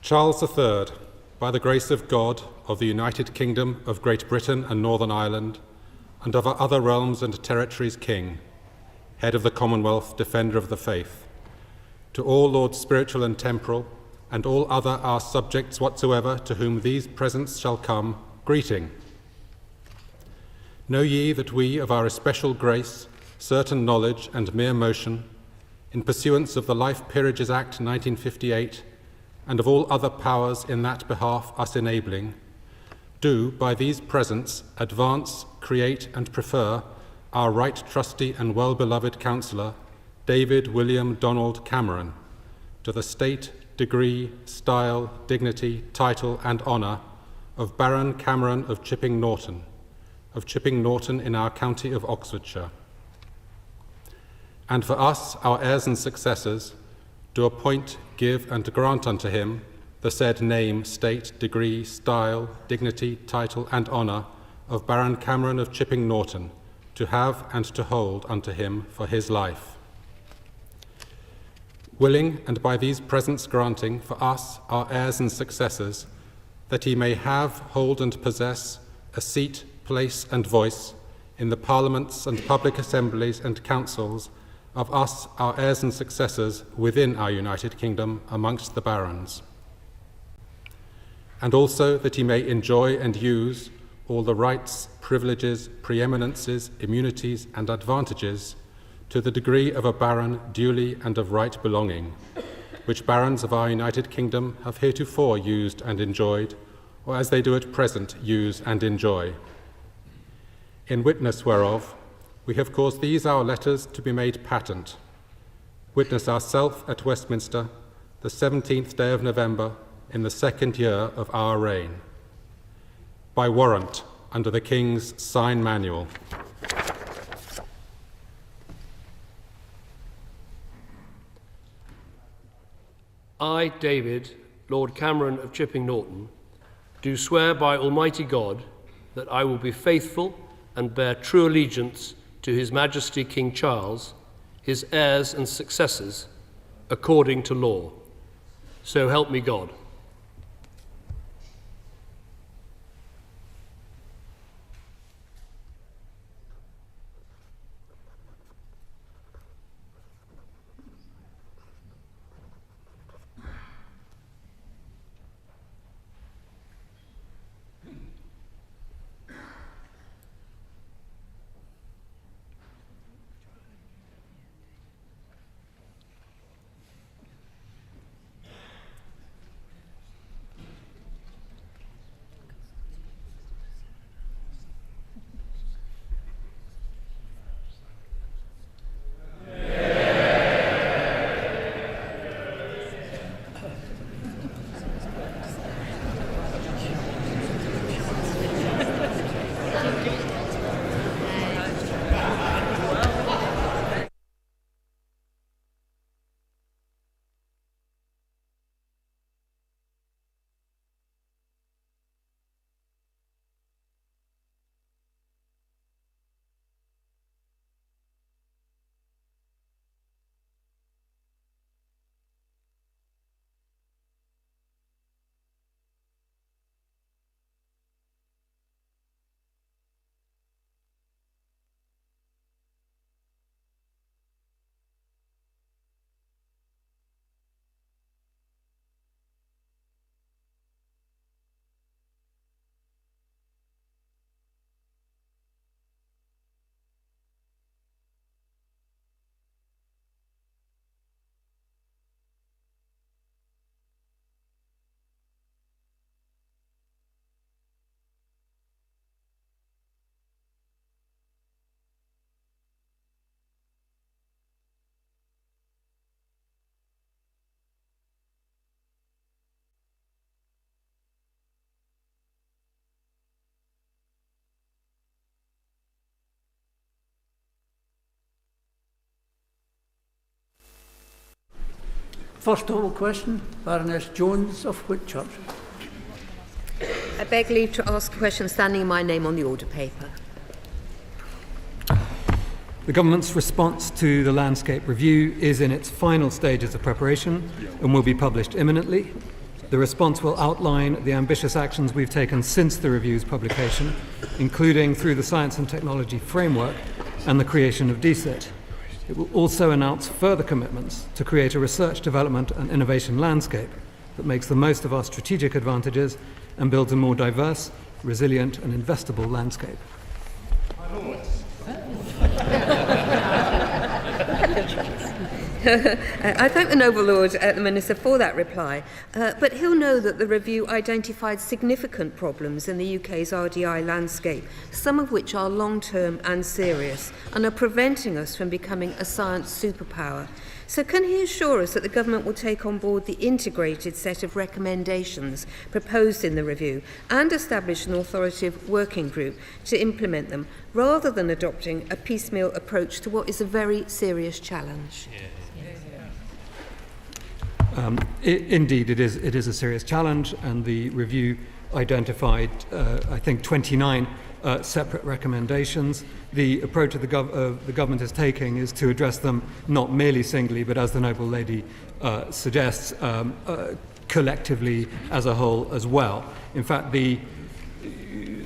Charles III, by the grace of God, of the United Kingdom of Great Britain and Northern Ireland, and of other realms and territories King, Head of the Commonwealth, Defender of the Faith, to all lords spiritual and temporal, and all other our subjects whatsoever to whom these presents shall come, greeting. Know ye that we of our especial grace, certain knowledge and mere motion, in pursuance of the Life Peerages Act 1958, and of all other powers in that behalf us enabling, do by these presents advance, create and prefer our right trusty and well-beloved counsellor, David William Donald Cameron, to the state, degree, style, dignity, title and honour of Baron Cameron of Chipping Norton in our county of Oxfordshire. And for us, our heirs and successors, do appoint, give, and grant unto him the said name, state, degree, style, dignity, title, and honour of Baron Cameron of Chipping Norton, to have and to hold unto him for his life. Willing, and by these presents granting for us, our heirs and successors, that he may have, hold, and possess a seat, place, and voice in the parliaments and public assemblies and councils of us, our heirs and successors, within our United Kingdom amongst the barons. And also that he may enjoy and use all the rights, privileges, preeminences, immunities, and advantages to the degree of a baron duly and of right belonging, which barons of our United Kingdom have heretofore used and enjoyed, or as they do at present use and enjoy. In witness whereof, we have caused these our letters to be made patent. Witness ourself at Westminster, the 17th day of November, in the 2nd year of our reign. By warrant, under the King's sign manual. I, David, Lord Cameron of Chipping Norton, do swear by Almighty God that I will be faithful and bear true allegiance to His Majesty King Charles, his heirs and successors, according to law. So help me God. First oral question, Baroness Jones of Whitchurch. I beg leave to ask a question standing in my name on the order paper. The Government's response to the landscape review is in its final stages of preparation and will be published imminently. The response will outline the ambitious actions we've taken since the review's publication, including through the Science and Technology Framework and the creation of DCIT. It will also announce further commitments to create a research, development and innovation landscape that makes the most of our strategic advantages and builds a more diverse, resilient and investable landscape. I thank the Noble Lord, the Minister, for that reply, but he'll know that the review identified significant problems in the UK's RDI landscape, some of which are long-term and serious, and are preventing us from becoming a science superpower. So can he assure us that the government will take on board the integrated set of recommendations proposed in the review and establish an authoritative working group to implement them, rather than adopting a piecemeal approach to what is a very serious challenge? Indeed, it is a serious challenge, and the review identified, I think, 29 separate recommendations. The approach the government is taking is to address them not merely singly, but as the Noble Lady suggests, collectively as a whole as well. In fact,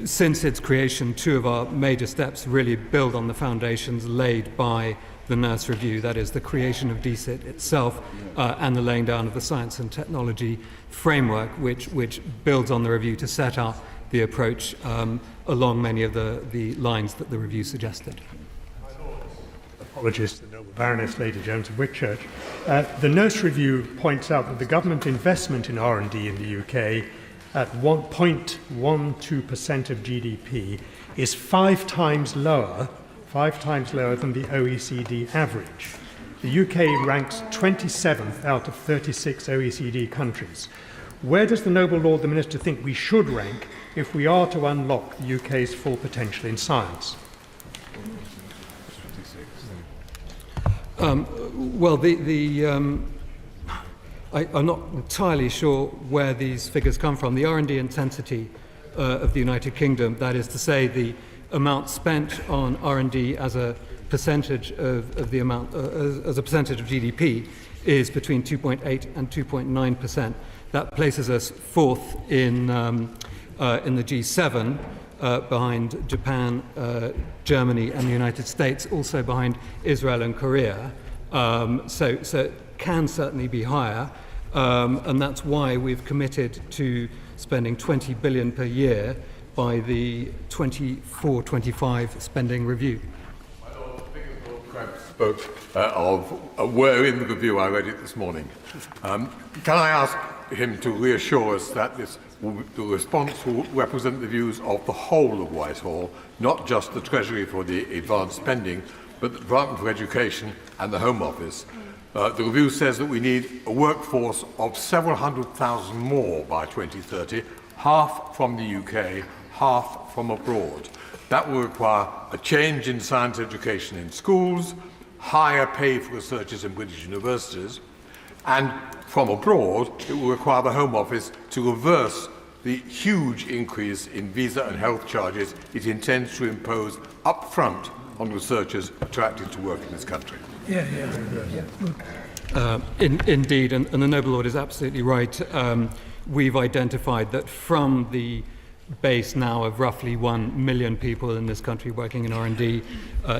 since its creation, two of our major steps really build on the foundations laid by the Nurse Review, that is the creation of DCIT itself and the laying down of the Science and Technology Framework, which builds on the review to set out the approach along many of the lines that the review suggested. Apologies to the Noble Baroness Lady Jones of Whitchurch. The Nurse Review points out that the government investment in R&D in the UK at 1.12% of GDP is five times lower than the OECD average. The UK ranks 27th out of 36 OECD countries. Where does the Noble Lord the Minister think we should rank if we are to unlock the UK's full potential in science? Well, I'm not entirely sure where these figures come from. The R&D intensity of the United Kingdom, that is to say, the amount spent on R&D as a percentage of the amount as a percentage of GDP, is between 2.8 and 2.9%. That places us fourth in the G7, behind Japan, Germany, and the United States, also behind Israel and Korea. So it can certainly be higher, and that's why we've committed to spending 20 billion per year by the 24-25 spending review. Spoke of were in the review. I read it this morning. Can I ask him to reassure us that the response will represent the views of the whole of Whitehall, not just the Treasury for the advanced spending, but the Department for Education and the Home Office? The review says that we need a workforce of several 100,000 more by 2030, half from the UK, half from abroad. That will require a change in science education in schools, higher pay for researchers in British universities, and from abroad, it will require the Home Office to reverse the huge increase in visa and health charges it intends to impose up front on researchers attracted to work in this country. Indeed, and the Noble Lord is absolutely right. We've identified that from the base now of roughly 1 million people in this country working in R&D,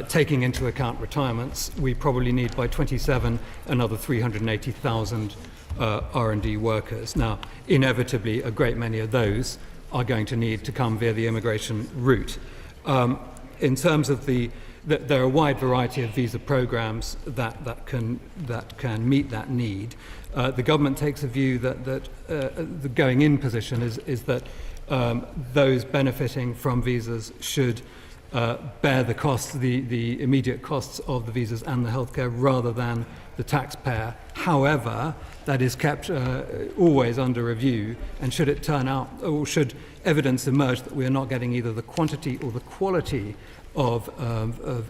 taking into account retirements, we probably need by 27 another 380,000 R&D workers. Now, inevitably, a great many of those are going to need to come via the immigration route. In terms of there are a wide variety of visa programs that can meet that need. The government takes a view that the going-in position is that those benefiting from visas should bear the costs, the immediate costs of the visas and the healthcare, rather than the taxpayer. However, that is kept always under review, and should it turn out, or should evidence emerge that we are not getting either the quantity or the quality of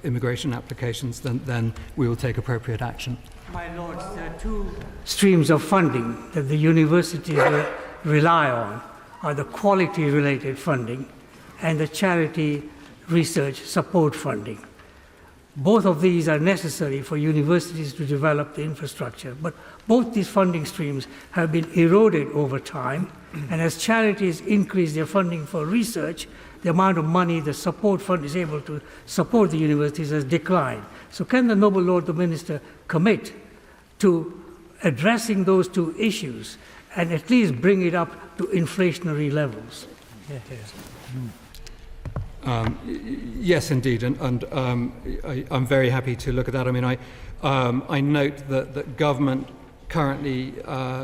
immigration applications, then we will take appropriate action. My Lords, there are two streams of funding that the universities rely on, are the quality-related funding and the charity research support funding. Both of these are necessary for universities to develop the infrastructure, but both these funding streams have been eroded over time, and as charities increase their funding for research, the amount of money the support fund is able to support the universities has declined. So can the Noble Lord the Minister commit to addressing those two issues and at least bring it up to inflationary levels? Yes, indeed, and I'm very happy to look at that. I mean, I note that government currently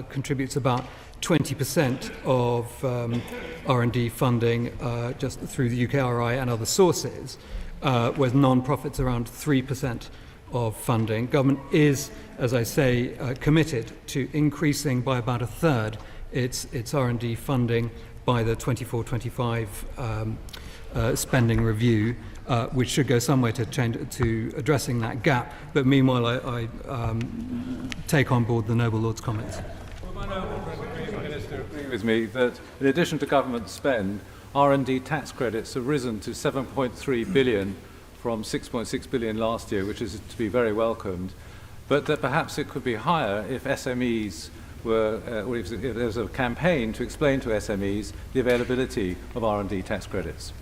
contributes about 20% of R&D funding just through the UKRI and other sources, whereas non-profits around 3% of funding. Government is, as I say, committed to increasing by about a third its R&D funding by the 24-25 spending review, which should go some way to addressing that gap. But meanwhile, I take on board the Noble Lord's comments. Well, my Noble Minister agree with me that in addition to government spend, R&D tax credits have risen to 7.3 billion from 6.6 billion last year, which is to be very welcomed, but that perhaps it could be higher if SMEs were, or if there was a campaign to explain to SMEs the availability of R&D tax credits.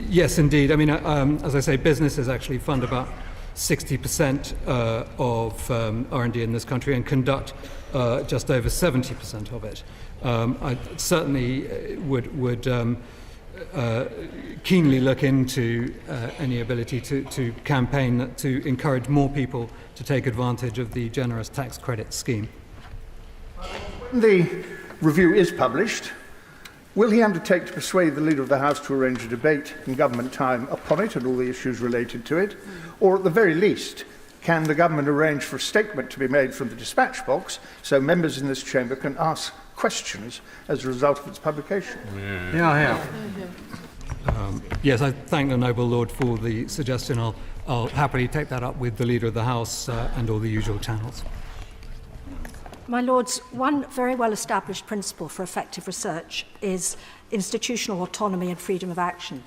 Yes, indeed. I mean, as I say, businesses actually fund about 60% of R&D in this country and conduct just over 70% of it. I certainly would keenly look into any ability to campaign to encourage more people to take advantage of the generous tax credit scheme. When the review is published, will he undertake to persuade the Leader of the House to arrange a debate in government time upon it and all the issues related to it? Or at the very least, can the government arrange for a statement to be made from the dispatch box so members in this chamber can ask questions as a result of its publication? Yes, I thank the Noble Lord for the suggestion. I'll happily take that up with the Leader of the House and all the usual channels. My Lords, one very well-established principle for effective research is institutional autonomy and freedom of action.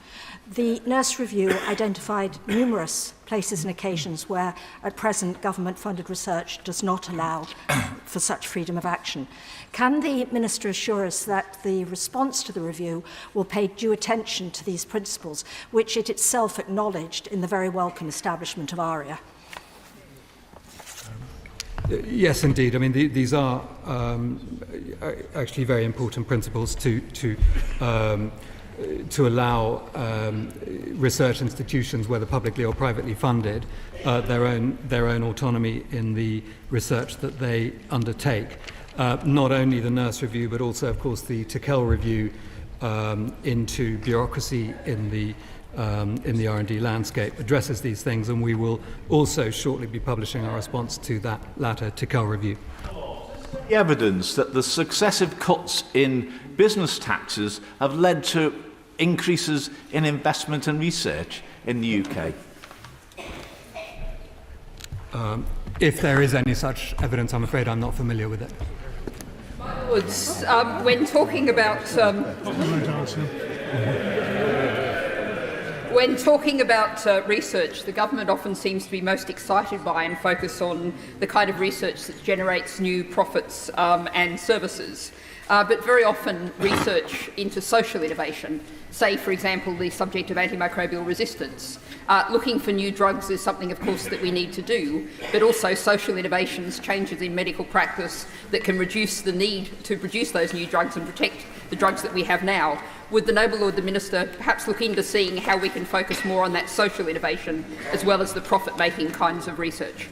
The Nurse Review identified numerous places and occasions where, at present, government-funded research does not allow for such freedom of action. Can the Minister assure us that the response to the review will pay due attention to these principles, which it itself acknowledged in the very welcome establishment of ARIA? Yes, indeed. I mean, these are actually very important principles to allow research institutions, whether publicly or privately funded, their own autonomy in the research that they undertake. Not only the Nurse Review, but also, of course, the Tickell Review into bureaucracy in the R&D landscape addresses these things, and we will also shortly be publishing our response to that latter Tickell Review. The evidence that the successive cuts in business taxes have led to increases in investment and research in the UK? If there is any such evidence, I'm afraid I'm not familiar with it. When talking about When talking about research, the government often seems to be most excited by and focus on the kind of research that generates new profits and services. But very often research into social innovation, say, for example, the subject of antimicrobial resistance. Looking for new drugs is something, of course, that we need to do, but also social innovations, changes in medical practice that can reduce the need to produce those new drugs and protect the drugs that we have now. Would the Noble Lord the Minister perhaps look into seeing how we can focus more on that social innovation as well as the profit-making kinds of research?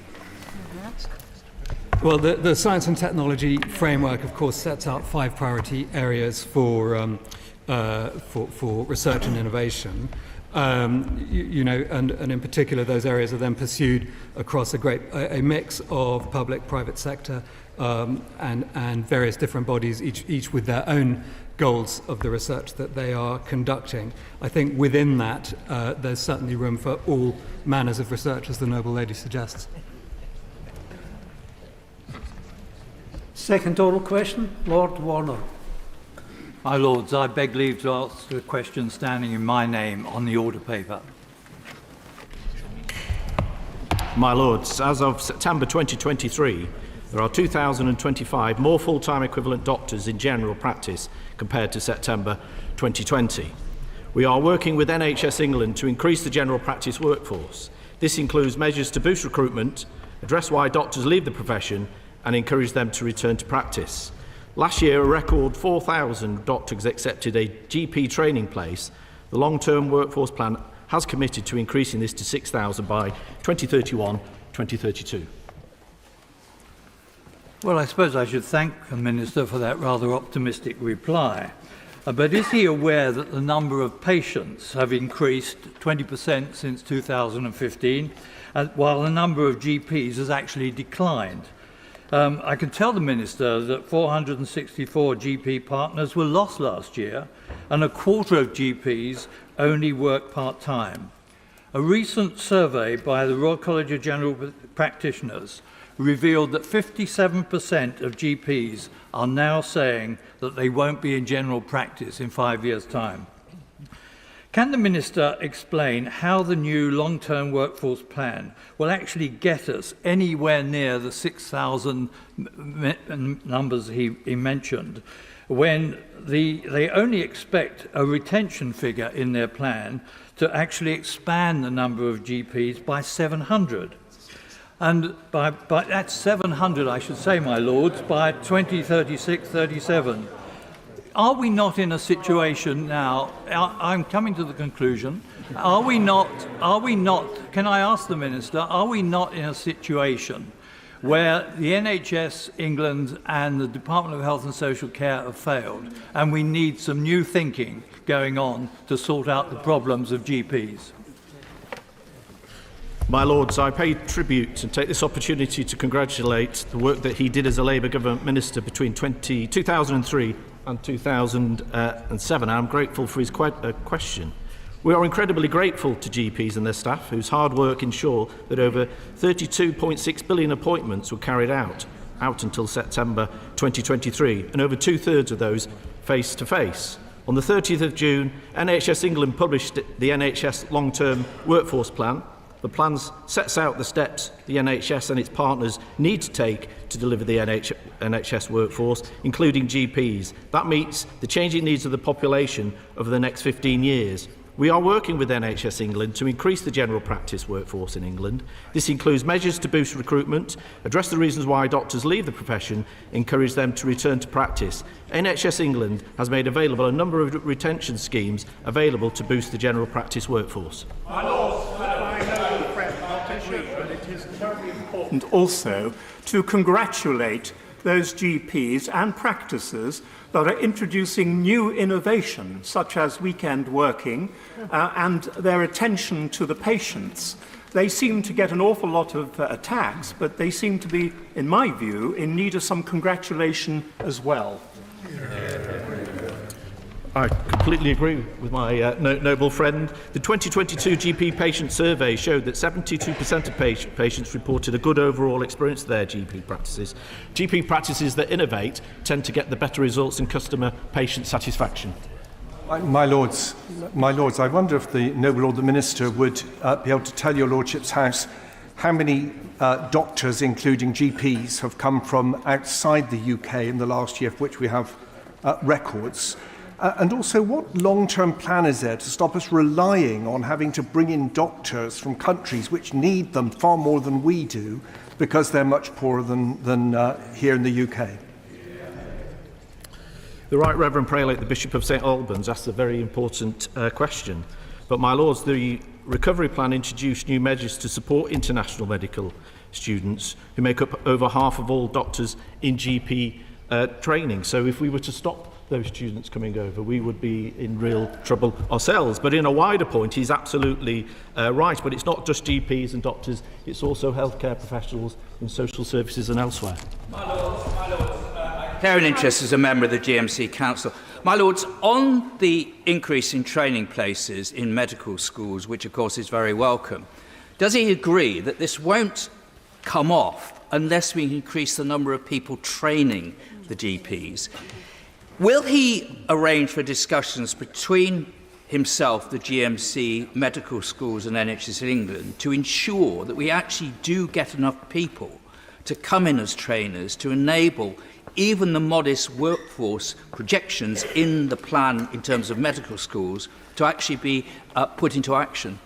Well, the science and technology framework, of course, sets out 5 priority areas for research and innovation. And in particular, those areas are then pursued across a mix of public, private sector, and various different bodies, each with their own goals of the research that they are conducting. I think within that, there's certainly room for all manners of research, as the Noble Lady suggests. Second oral question, Lord Warner. My Lords, I beg leave to ask a question standing in my name on the order paper. My Lords, as of September 2023, there are 2,025 more full-time equivalent doctors in general practice compared to September 2020. We are working with NHS England to increase the general practice workforce. This includes measures to boost recruitment, address why doctors leave the profession, and encourage them to return to practice. Last year, a record 4,000 doctors accepted a GP training place. The long-term workforce plan has committed to increasing this to 6,000 by 2031-2032. Well, I suppose I should thank the Minister for that rather optimistic reply. But is he aware that the number of patients have increased 20% since 2015, while the number of GPs has actually declined? I can tell the Minister that 464 GP partners were lost last year, and a quarter of GPs only work part-time. A recent survey by the Royal College of General Practitioners revealed that 57% of GPs are now saying that they won't be in general practice in 5 years' time. Can the Minister explain how the new long-term workforce plan will actually get us anywhere near the 6,000 numbers he mentioned, when they only expect a retention figure in their plan to actually expand the number of GPs by 700? And by that's 700, I should say, my Lords, by 2036-37. Are we not in a situation now, I'm coming to the conclusion, are we not, can I ask the Minister, are we not in a situation where the NHS England and the Department of Health and Social Care have failed, and we need some new thinking going on to sort out the problems of GPs? My Lords, I pay tribute and take this opportunity to congratulate the work that he did as a Labour Government Minister between 2003 and 2007. I'm grateful for his question. We are incredibly grateful to GPs and their staff, whose hard work ensured that over 32.6 billion appointments were carried out until September 2023, and over two-thirds of those face-to-face. On the 30th of June, NHS England published the NHS Long-Term Workforce Plan. The plan sets out the steps the NHS and its partners need to take to deliver the NHS workforce, including GPs. That meets the changing needs of the population over the next 15 years. We are working with NHS England to increase the general practice workforce in England. This includes measures to boost recruitment, address the reasons why doctors leave the profession, encourage them to return to practice. NHS England has made available a number of retention schemes available to boost the general practice workforce. My Lord, I know, Fred, not agree, but it is terribly important also to congratulate those GPs and practices that are introducing new innovations, such as weekend working, and their attention to the patients. They seem to get an awful lot of attacks, but they seem to be, in my view, in need of some congratulation as well. I completely agree with my noble friend. The 2022 GP patient survey showed that 72% of patients reported a good overall experience of their GP practices. GP practices that innovate tend to get the better results in customer patient satisfaction. My Lords, I wonder if the noble Lord the Minister would be able to tell your Lordship's House how many doctors, including GPs, have come from outside the UK in the last year, for which we have records. And also, what long-term plan is there to stop us relying on having to bring in doctors from countries which need them far more than we do, because they're much poorer than here in the UK? The Right Reverend Prelate, the Bishop of St Albans, asked a very important question. But, my Lords, the recovery plan introduced new measures to support international medical students, who make up over half of all doctors in GP training. So if we were to stop those students coming over, we would be in real trouble ourselves. But in a wider point, he's absolutely right. But it's not just GPs and doctors, it's also healthcare professionals in social services and elsewhere. My Lords, I declare an interest as a member of the GMC Council. My Lords, on the increase in training places in medical schools, which of course is very welcome, does he agree that this won't come off unless we increase the number of people training the GPs? Will he arrange for discussions between himself, the GMC, medical schools and NHS in England to ensure that we actually do get enough people to come in as trainers to enable even the modest workforce projections in the plan in terms of medical schools to actually be put into action?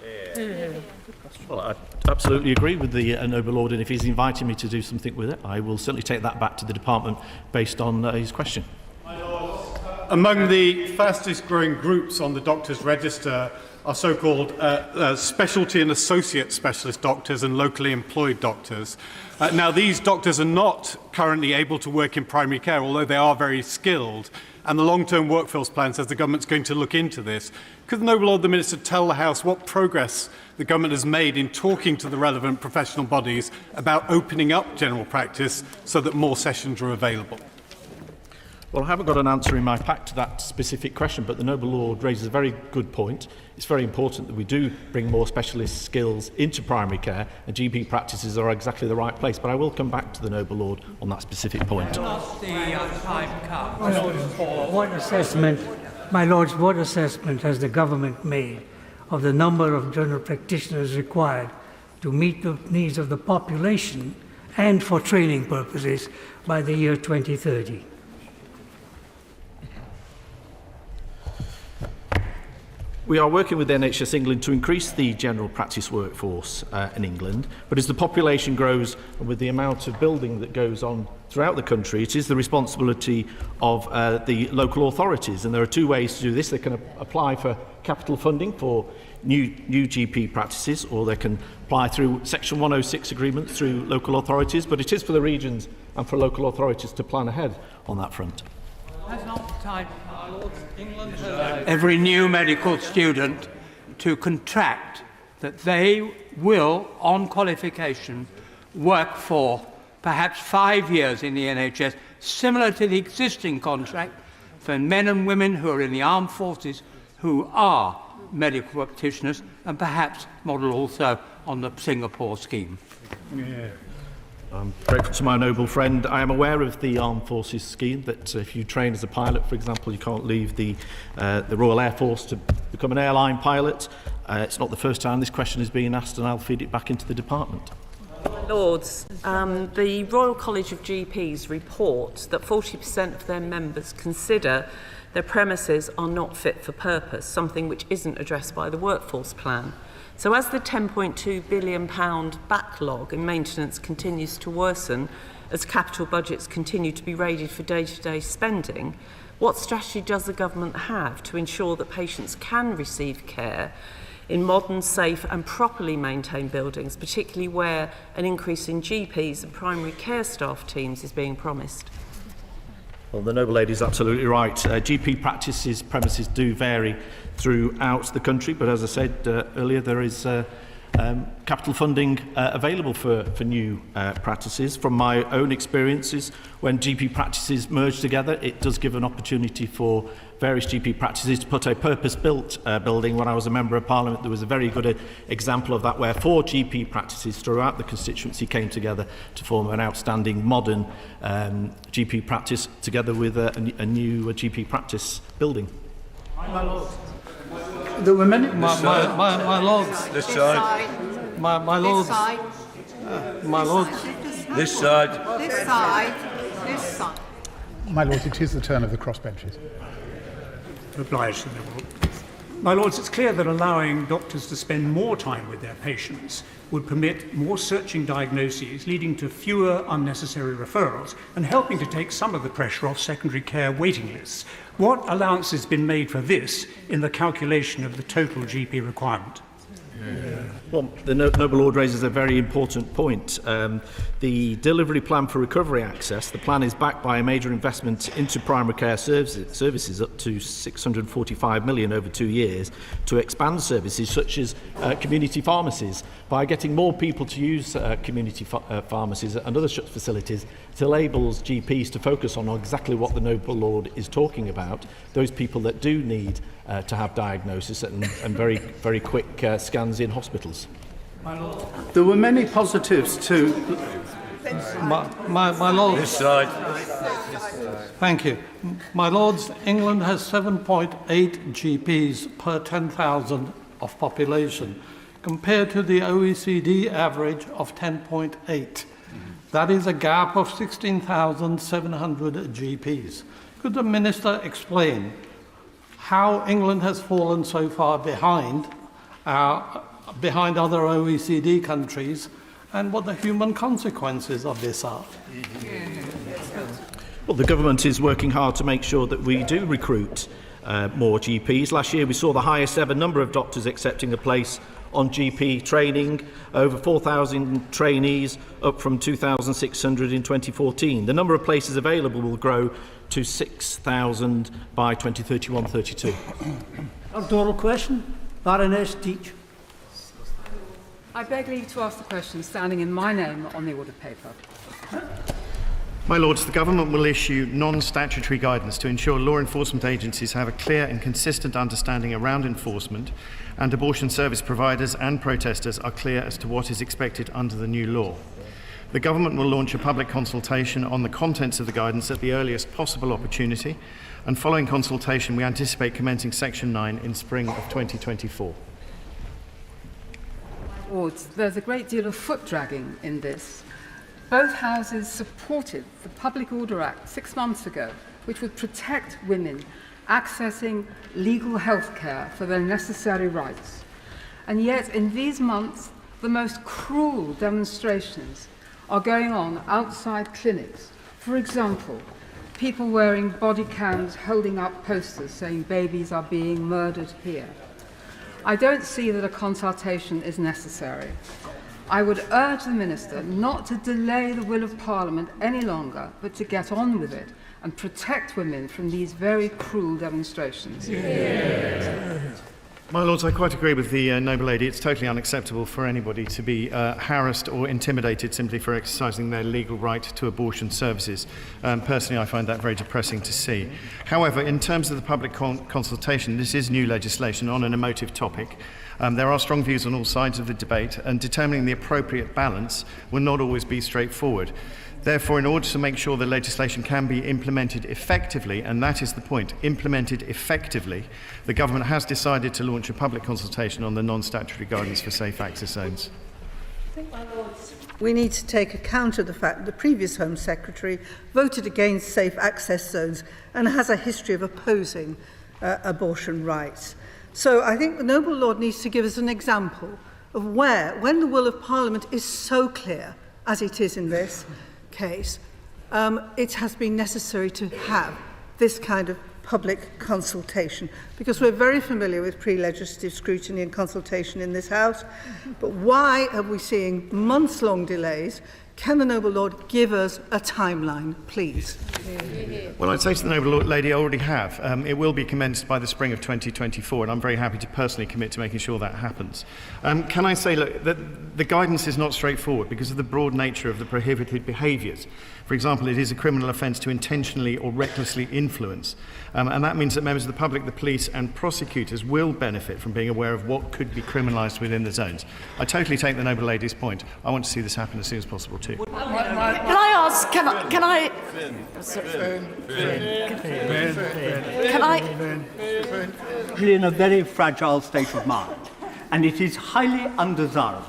Well, I absolutely agree with the Noble Lord, and if he's inviting me to do something with it, I will certainly take that back to the department based on his question. Among the fastest growing groups on the doctors' register are so-called specialty and associate specialist doctors and locally employed doctors. Now, these doctors are not currently able to work in primary care, although they are very skilled, and the long-term workforce plan says the government's going to look into this. Could the Noble Lord the Minister tell the House what progress the government has made in talking to the relevant professional bodies about opening up general practice so that more sessions are available? Well, I haven't got an answer in my pack to that specific question, but the Noble Lord raises a very good point. It's very important that we do bring more specialist skills into primary care, and GP practices are exactly the right place. But I will come back to the Noble Lord on that specific point. What assessment, my Lords, what assessment has the government made of the number of general practitioners required to meet the needs of the population and for training purposes by the year 2030? We are working with NHS England to increase the general practice workforce in England, but as the population grows and with the amount of building that goes on throughout the country, it is the responsibility of the local authorities, and there are two ways to do this. They can apply for capital funding for new GP practices, or they can apply through Section 106 agreements through local authorities, but it is for the regions and for local authorities to plan ahead on that front. Every new medical student to contract that they will, on qualification, work for perhaps 5 years in the NHS, similar to the existing contract for men and women who are in the armed forces who are medical practitioners, and perhaps model also on the Singapore scheme. Yeah. I'm grateful to my noble friend. I am aware of the Armed Forces scheme, that if you train as a pilot, for example, you can't leave the Royal Air Force to become an airline pilot. It's not the first time this question has been asked, and I'll feed it back into the department. Lords, the Royal College of GPs report that 40% of their members consider their premises are not fit for purpose, something which isn't addressed by the workforce plan. So as the £10.2 billion backlog in maintenance continues to worsen, as capital budgets continue to be raided for day-to-day spending, what strategy does the government have to ensure that patients can receive care in modern, safe and properly maintained buildings, particularly where an increase in GPs and primary care staff teams is being promised? Well, the noble lady is absolutely right. GP practices premises do vary throughout the country, but as I said earlier, there is capital funding available for new practices. From my own experiences, when GP practices merge together, it does give an opportunity for various GP practices to put a purpose-built building. When I was a Member of Parliament, there was a very good example of that, where 4 GP practices throughout the constituency came together to form an outstanding modern GP practice, together with a new GP practice building. My Lord. There were many. My lords. This side. My lords. This side. My lords. This side. This side. This side. My Lords, it is the turn of the crossbenches. Obliged. My Lords, it's clear that allowing doctors to spend more time with their patients would permit more searching diagnoses, leading to fewer unnecessary referrals and helping to take some of the pressure off secondary care waiting lists. What allowance has been made for this in the calculation of the total GP requirement? Well, the Noble Lord raises a very important point. The delivery plan for recovery access, the plan is backed by a major investment into primary care services up to 645 million over 2 years to expand services such as community pharmacies. By getting more people to use community pharmacies and other such facilities, it enables GPs to focus on exactly what the Noble Lord is talking about, those people that do need to have diagnosis and very, very quick scans in hospitals. There were many positives to my lord. This side. Thank you. My Lords, England has 7.8 GPs per 10,000 of population, compared to the OECD average of 10.8. That is a gap of 16,700 GPs. Could the Minister explain how England has fallen so far behind other OECD countries, and what the human consequences of this are? Well, the government is working hard to make sure that we do recruit more GPs. Last year we saw the highest ever number of doctors accepting a place on GP training, over 4,000 trainees, up from 2,600 in 2014. The number of places available will grow to 6,000 by 2031-32. Oral question, Baroness Teach. I beg leave to ask the question standing in my name on the order paper. My Lords, the Government will issue non-statutory guidance to ensure law enforcement agencies have a clear and consistent understanding around enforcement, and abortion service providers and protesters are clear as to what is expected under the new law. The Government will launch a public consultation on the contents of the guidance at the earliest possible opportunity, and following consultation we anticipate commencing Section 9 in spring of 2024. Lords, there's a great deal of foot-dragging in this. Both houses supported the Public Order Act 6 months ago, which would protect women accessing legal health care for their necessary rights. And yet, in these months, the most cruel demonstrations are going on outside clinics. For example, people wearing body cams holding up posters saying babies are being murdered here. I don't see that a consultation is necessary. I would urge the Minister not to delay the will of Parliament any longer, but to get on with it and protect women from these very cruel demonstrations. My Lords, I quite agree with the noble lady. It's totally unacceptable for anybody to be harassed or intimidated simply for exercising their legal right to abortion services. Personally, I find that very depressing to see. However, in terms of the public consultation, this is new legislation on an emotive topic. There are strong views on all sides of the debate, and determining the appropriate balance will not always be straightforward. Therefore, in order to make sure the legislation can be implemented effectively, and that is the point, implemented effectively, the Government has decided to launch a public consultation on the non-statutory guidance for safe access zones. We need to take account of the fact that the previous Home Secretary voted against safe access zones and has a history of opposing abortion rights. So I think the noble Lord needs to give us an example of where, when the will of Parliament is so clear, as it is in this case, it has been necessary to have this kind of public consultation, because we're very familiar with pre-legislative scrutiny and consultation in this House, but why are we seeing months-long delays? Can the noble Lord give us a timeline, please? Well, I'd say to the noble lady, I already have. It will be commenced by the spring of 2024, and I'm very happy to personally commit to making sure that happens. Can I say, look, that the guidance is not straightforward because of the broad nature of the prohibited behaviours. For example, it is a criminal offence to intentionally or recklessly influence, and that means that members of the public, the police and prosecutors will benefit from being aware of what could be criminalised within the zones. I totally take the noble lady's point. I want to see this happen as soon as possible too. Can I ask, can I in a very fragile state of mind, and it is highly undesirable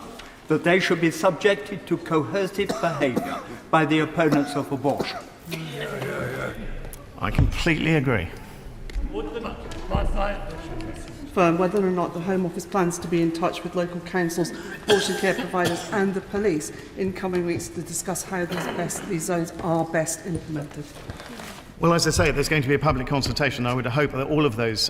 that they should be subjected to coercive behaviour by the opponents of abortion. I completely agree. Whether or not the Home Office plans to be in touch with local councils, abortion care providers and the police in coming weeks to discuss how these zones are best implemented. Well, as I say, there's going to be a public consultation. I would hope that all of those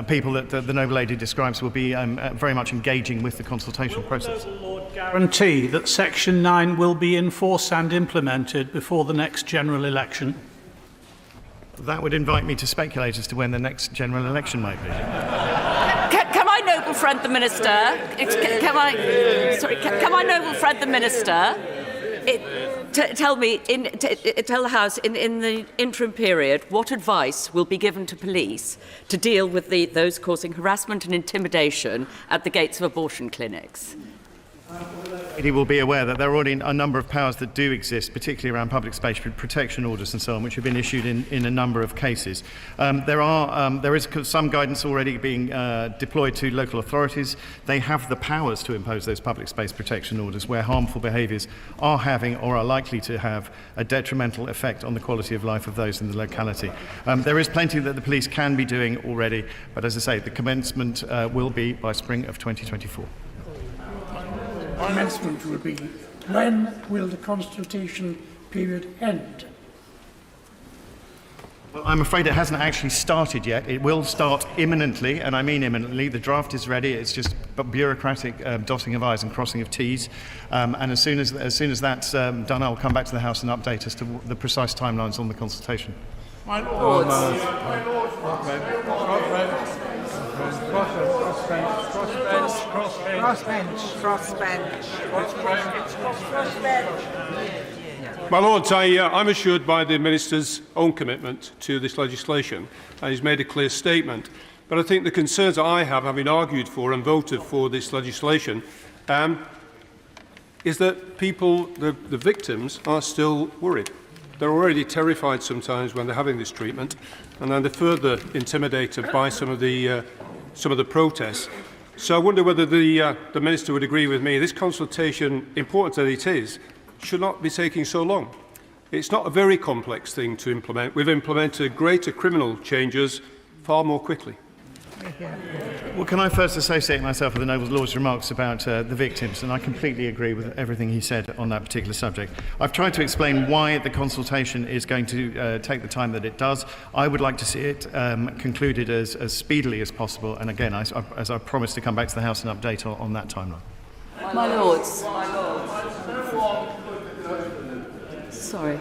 people that the noble lady describes will be very much engaging with the consultation process. Guarantee that Section 9 will be enforced and implemented before the next general election? That would invite me to speculate as to when the next general election might be. Can I noble friend the Minister? Can I noble friend the Minister? Tell the House in the interim period what advice will be given to police to deal with those causing harassment and intimidation at the gates of abortion clinics. He will be aware that there are already a number of powers that do exist, particularly around public space protection orders and so on, which have been issued in a number of cases. There is some guidance already being deployed to local authorities. They have the powers to impose those public space protection orders where harmful behaviours are having or are likely to have a detrimental effect on the quality of life of those in the locality. There is plenty that the police can be doing already, but as I say, the commencement will be by spring of 2024. Commencement will be, when will the consultation period end? Well, I'm afraid it hasn't actually started yet. It will start imminently, and I mean imminently. The draft is ready. It's just bureaucratic dotting of I's and crossing of T's. And as soon as that's done, I'll come back to the House and update as to the precise timelines on the consultation. My Lords. My Lords, I'm assured by the Minister's own commitment to this legislation, and he's made a clear statement. But I think the concerns that I have, having argued for and voted for this legislation, is that people, the victims, are still worried. They're already terrified sometimes when they're having this treatment, and then they're further intimidated by some of the protests. So I wonder whether the Minister would agree with me. This consultation, important as it is, should not be taking so long. It's not a very complex thing to implement. We've implemented greater criminal changes far more quickly. Well, can I first associate myself with the Noble Lord's remarks about the victims, and I completely agree with everything he said on that particular subject. I've tried to explain why the consultation is going to take the time that it does. I would like to see it concluded as speedily as possible, and again, as I promised to come back to the House and update on that timeline. My Lords. Sorry.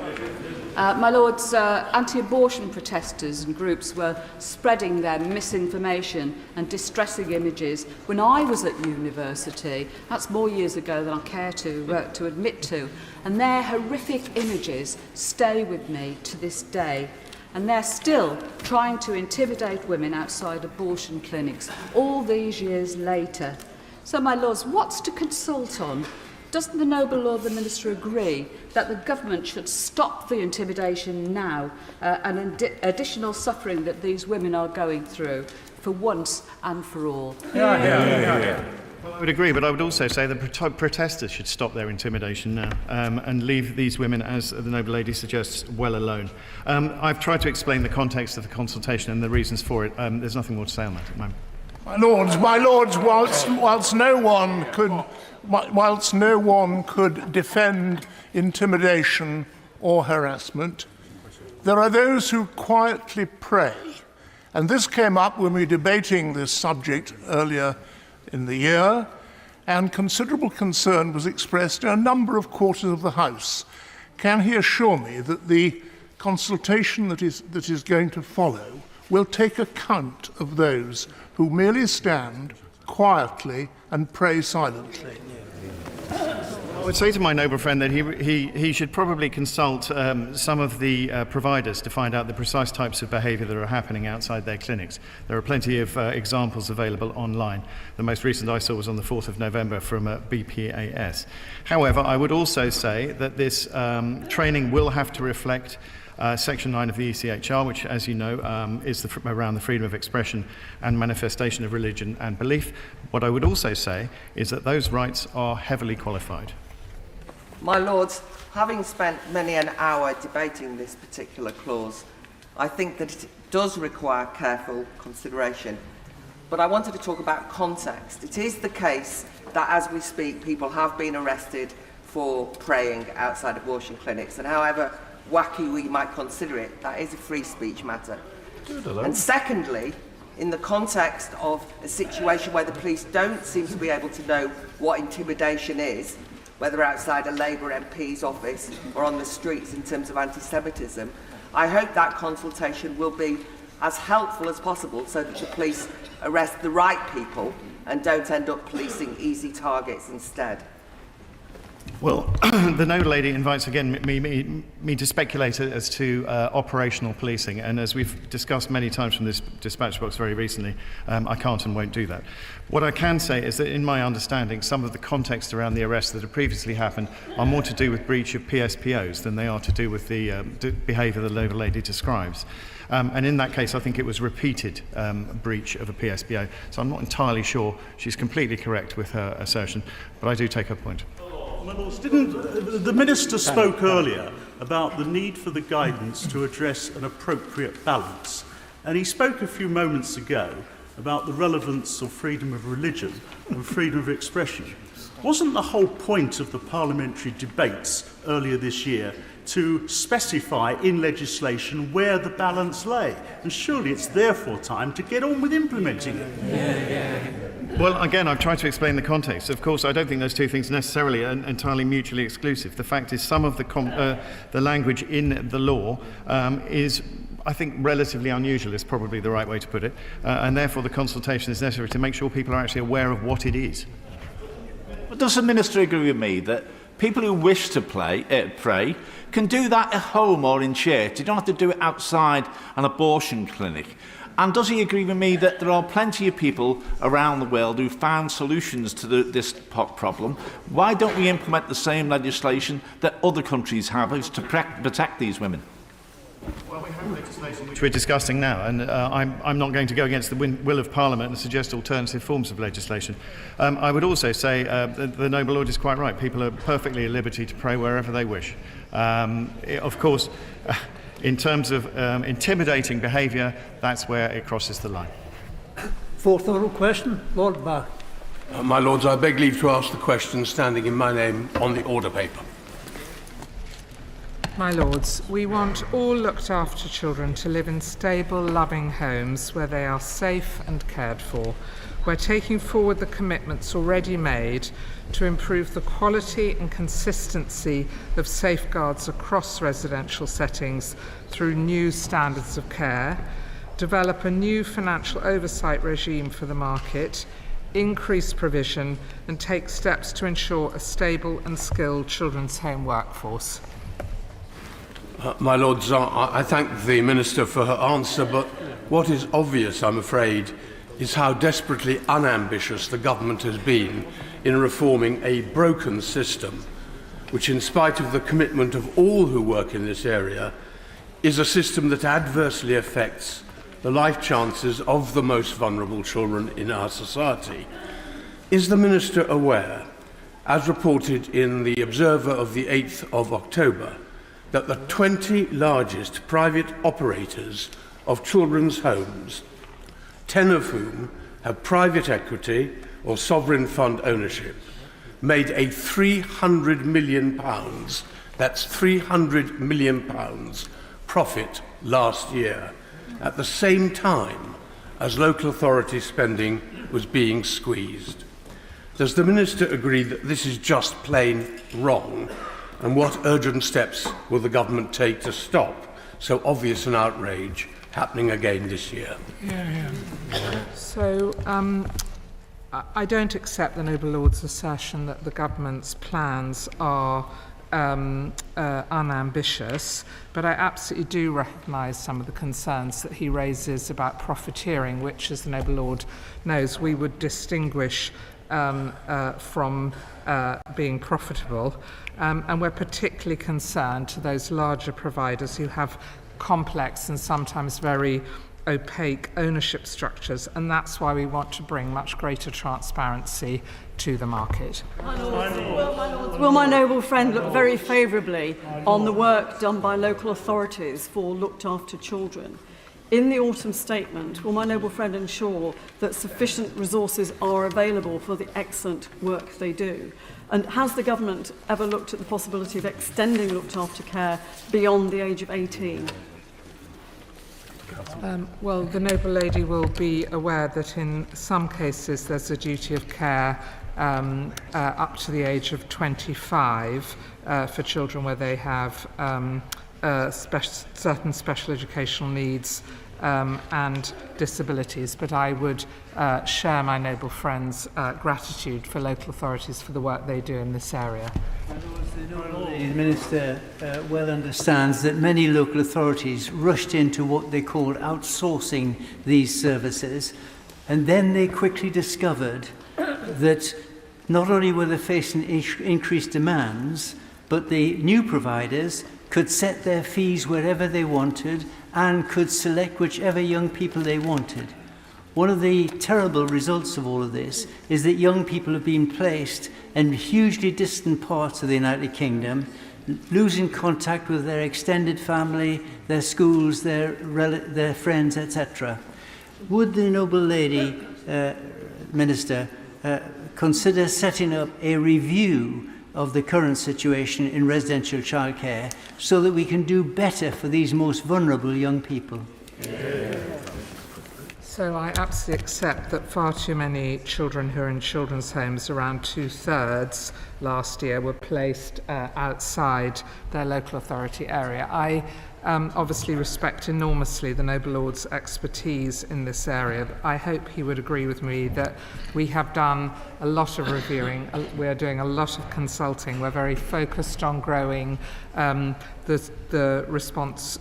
My Lords, anti-abortion protesters and groups were spreading their misinformation and distressing images when I was at university. That's more years ago than I care to admit to. And their horrific images stay with me to this day. And they're still trying to intimidate women outside abortion clinics all these years later. So, my Lords, what's to consult on? Doesn't the Noble Lord the Minister agree that the government should stop the intimidation now and additional suffering that these women are going through for once and for all? Well, I would agree, but I would also say that protesters should stop their intimidation now and leave these women, as the Noble Lady suggests, well alone. I've tried to explain the context of the consultation and the reasons for it. There's nothing more to say on that at the moment. My Lords, whilst no one could defend intimidation or harassment, there are those who quietly pray. And this came up when we were debating this subject earlier in the year, and considerable concern was expressed in a number of quarters of the House. Can he assure me that the consultation that is going to follow will take account of those who merely stand quietly and pray silently? I would say to my noble friend that he should probably consult some of the providers to find out the precise types of behaviour that are happening outside their clinics. There are plenty of examples available online. The most recent I saw was on the 4th of November from BPAS. However, I would also say that this training will have to reflect Section 9 of the ECHR, which, as you know, is around the freedom of expression and manifestation of religion and belief. What I would also say is that those rights are heavily qualified. My Lords, having spent many an hour debating this particular clause, I think that it does require careful consideration. But I wanted to talk about context. It is the case that as we speak, people have been arrested for praying outside abortion clinics, and however wacky we might consider it, that is a free speech matter. And secondly, in the context of a situation where the police don't seem to be able to know what intimidation is, whether outside a Labour MP's office or on the streets in terms of anti-Semitism, I hope that consultation will be as helpful as possible so that the police arrest the right people and don't end up policing easy targets instead. Well, the noble lady invites again me to speculate as to operational policing, and as we've discussed many times from this dispatch box very recently, I can't and won't do that. What I can say is that in my understanding, some of the context around the arrests that have previously happened are more to do with breach of PSPOs than they are to do with the behaviour the noble lady describes. And in that case, I think it was repeated breach of a PSPO. So I'm not entirely sure she's completely correct with her assertion, but I do take her point. My Lords, didn't the Minister spoke earlier about the need for the guidance to address an appropriate balance, and he spoke a few moments ago about the relevance of freedom of religion and freedom of expression. Wasn't the whole point of the parliamentary debates earlier this year to specify in legislation where the balance lay? And surely it's therefore time to get on with implementing it. Well, again, I've tried to explain the context. Of course, I don't think those two things necessarily are entirely mutually exclusive. The fact is some of the language in the law is, I think, relatively unusual is probably the right way to put it, and therefore the consultation is necessary to make sure people are actually aware of what it is. But does the Minister agree with me that people who wish to pray can do that at home or in church? You don't have to do it outside an abortion clinic. And does he agree with me that there are plenty of people around the world who found solutions to this problem? Why don't we implement the same legislation that other countries have to protect these women? Well, we have legislation which we're discussing now, and I'm not going to go against the will of Parliament and suggest alternative forms of legislation. I would also say the noble lord is quite right. People are perfectly at liberty to pray wherever they wish. Of course, in terms of intimidating behaviour, that's where it crosses the line. Fourth oral question, Lord Barr. My Lords, I beg leave to ask the question standing in my name on the order paper. My Lords, we want all looked after children to live in stable, loving homes where they are safe and cared for. We're taking forward the commitments already made to improve the quality and consistency of safeguards across residential settings through new standards of care, develop a new financial oversight regime for the market, increase provision, and take steps to ensure a stable and skilled children's home workforce. My Lords, I thank the Minister for her answer, but what is obvious, I'm afraid, is how desperately unambitious the government has been in reforming a broken system, which, in spite of the commitment of all who work in this area, is a system that adversely affects the life chances of the most vulnerable children in our society. Is the Minister aware, as reported in the Observer of the 8th of October, that the 20 largest private operators of children's homes, 10 of whom have private equity or sovereign fund ownership, made a £300 million, that's £300 million profit last year, at the same time as local authority spending was being squeezed? Does the Minister agree that this is just plain wrong? And what urgent steps will the government take to stop so obvious an outrage happening again this year? So, I don't accept the noble lord's assertion that the government's plans are unambitious, but I absolutely do recognise some of the concerns that he raises about profiteering, which, as the noble lord knows, we would distinguish from being profitable. And we're particularly concerned to those larger providers who have complex and sometimes very opaque ownership structures, and that's why we want to bring much greater transparency to the market. Will my noble friend look very favourably on the work done by local authorities for looked after children? In the autumn statement, will my noble friend ensure that sufficient resources are available for the excellent work they do? And has the government ever looked at the possibility of extending looked after care beyond the age of 18? Well, the noble lady will be aware that in some cases there's a duty of care up to the age of 25 for children where they have certain special educational needs and disabilities, but I would share my noble friend's gratitude for local authorities for the work they do in this area. The Minister well understands that many local authorities rushed into what they called outsourcing these services, and then they quickly discovered that not only were they facing increased demands, but the new providers could set their fees wherever they wanted and could select whichever young people they wanted. One of the terrible results of all of this is that young people have been placed in hugely distant parts of the United Kingdom, losing contact with their extended family, their schools, their friends, etc. Would the noble lady, Minister, consider setting up a review of the current situation in residential childcare so that we can do better for these most vulnerable young people? So I absolutely accept that far too many children who are in children's homes, around 2/3 last year, were placed outside their local authority area. I obviously respect enormously the Noble Lord's expertise in this area. I hope he would agree with me that we have done a lot of reviewing, we're doing a lot of consulting, we're very focused on growing the response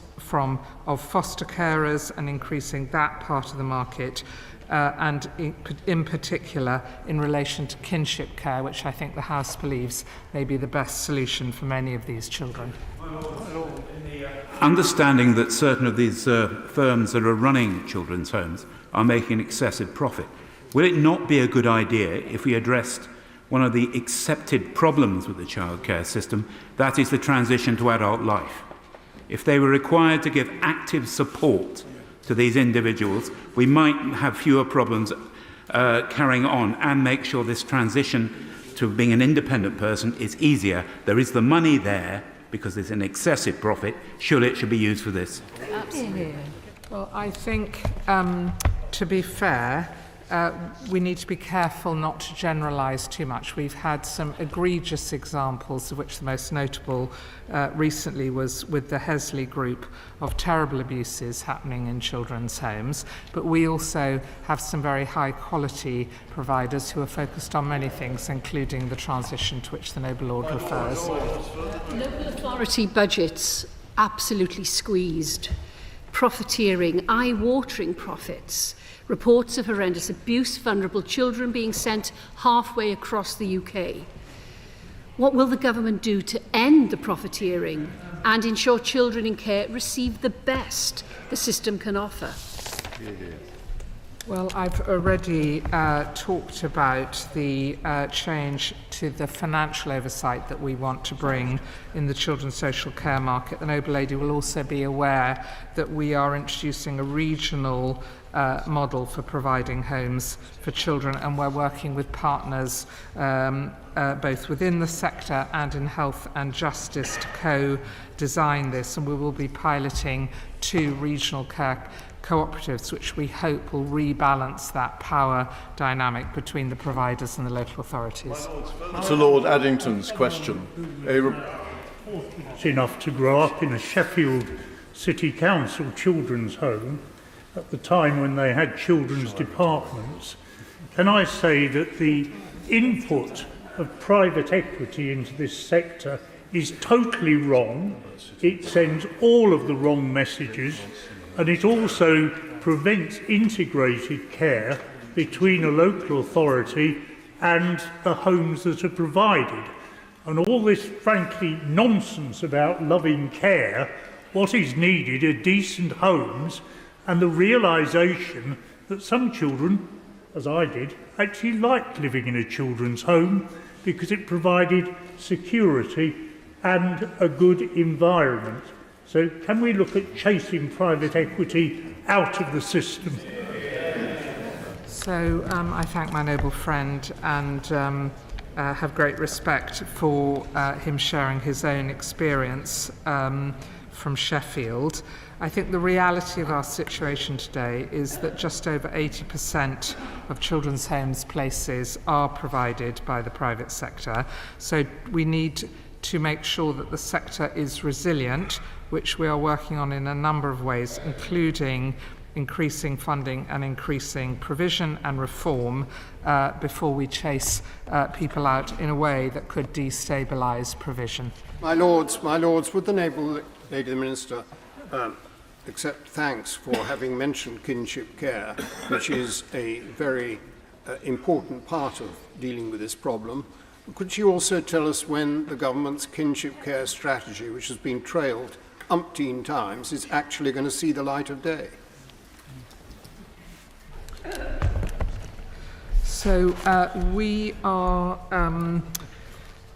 of foster carers and increasing that part of the market, and in particular in relation to kinship care, which I think the House believes may be the best solution for many of these children. Understanding that certain of these firms that are running children's homes are making excessive profit, will it not be a good idea if we addressed one of the accepted problems with the childcare system, that is the transition to adult life? If they were required to give active support to these individuals, we might have fewer problems carrying on and make sure this transition to being an independent person is easier. There is the money there because there's an excessive profit. Surely it should be used for this. Absolutely. Well, I think, to be fair, we need to be careful not to generalise too much. We've had some egregious examples, of which the most notable recently was with the Hesley Group, of terrible abuses happening in children's homes. But we also have some very high quality providers who are focused on many things, including the transition to which the Noble Lord refers. Local authority budgets absolutely squeezed. Profiteering, eye-watering profits. Reports of horrendous abuse, vulnerable children being sent halfway across the UK. What will the government do to end the profiteering and ensure children in care receive the best the system can offer? Well, I've already talked about the change to the financial oversight that we want to bring in the children's social care market. The Noble Lady will also be aware that we are introducing a regional model for providing homes for children, and we're working with partners both within the sector and in health and justice to co-design this, and we will be piloting 2 regional care cooperatives, which we hope will rebalance that power dynamic between the providers and the local authorities. To Lord Addington's question. It's enough to grow up in a Sheffield City Council children's home at the time when they had children's departments. Can I say that the input of private equity into this sector is totally wrong? It sends all of the wrong messages, and it also prevents integrated care between a local authority and the homes that are provided. And all this, frankly, nonsense about loving care, what is needed are decent homes and the realisation that some children, as I did, actually liked living in a children's home because it provided security and a good environment. So can we look at chasing private equity out of the system? So I thank my noble friend and have great respect for him sharing his own experience from Sheffield. I think the reality of our situation today is that just over 80% of children's homes places are provided by the private sector. So we need to make sure that the sector is resilient, which we are working on in a number of ways, including increasing funding and increasing provision and reform before we chase people out in a way that could destabilise provision. My Lords, would the Noble Lady the Minister accept thanks for having mentioned kinship care, which is a very important part of dealing with this problem. Could she also tell us when the government's kinship care strategy, which has been trailed umpteen times, is actually going to see the light of day? So we are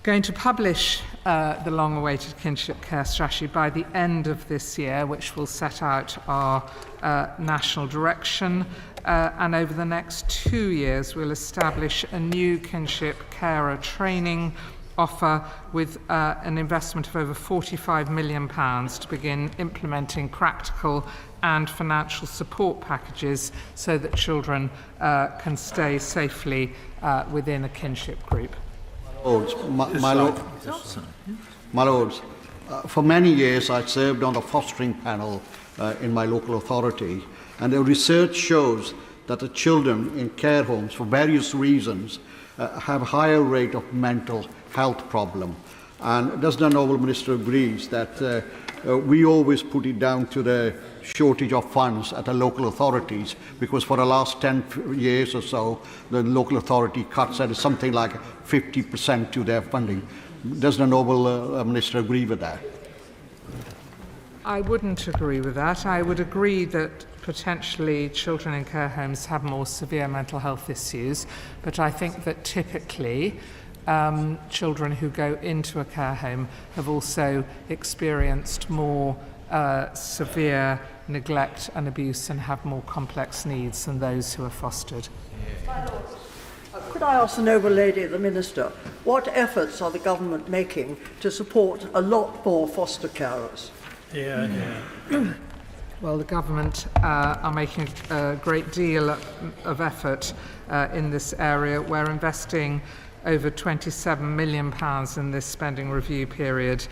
going to publish the long-awaited kinship care strategy by the end of this year, which will set out our national direction. And over the next 2 years, we'll establish a new kinship carer training offer with an investment of over £45 million to begin implementing practical and financial support packages so that children can stay safely within a kinship group. My Lords, for many years I served on the fostering panel in my local authority, and the research shows that the children in care homes, for various reasons, have a higher rate of mental health problem. And does the Honourable Minister agrees that we always put it down to the shortage of funds at the local authorities, because for the last 10 years or so, the local authority cuts at something like 50% to their funding. Does the Honourable Minister agree with that? I wouldn't agree with that. I would agree that potentially children in care homes have more severe mental health issues, but I think that typically children who go into a care home have also experienced more severe neglect and abuse and have more complex needs than those who are fostered. Could I ask the Noble Lady the Minister, what efforts are the government making to support a lot more foster carers? Well, the government are making a great deal of effort in this area. We're investing over £27 million in this spending review period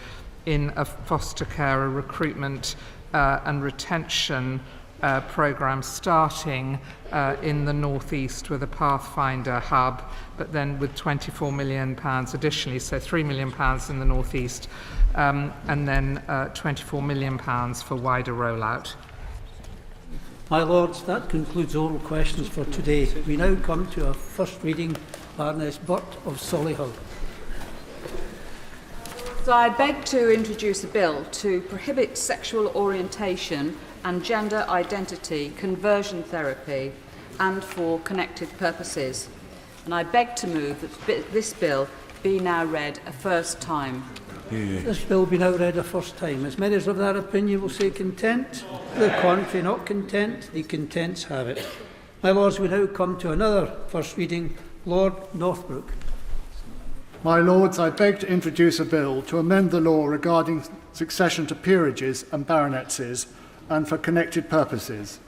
in a foster carer recruitment and retention programme starting in the North East with a Pathfinder hub, but then with £24 million additionally, so £3 million in the North East, and then £24 million for wider rollout. My Lords, that concludes oral questions for today. We now come to our first reading. Baroness Burt of Solihull. So I beg to introduce a bill to prohibit sexual orientation and gender identity conversion therapy and for connected purposes. And I beg to move that this bill be now read a first time. This bill be now read a first time. As many as of that opinion will say content. The contrary not content. The contents have it. My Lords, we now come to another first reading. Lord Northbrook. My Lords, I beg to introduce a bill to amend the law regarding succession to peerages and baronetcies and for connected purposes.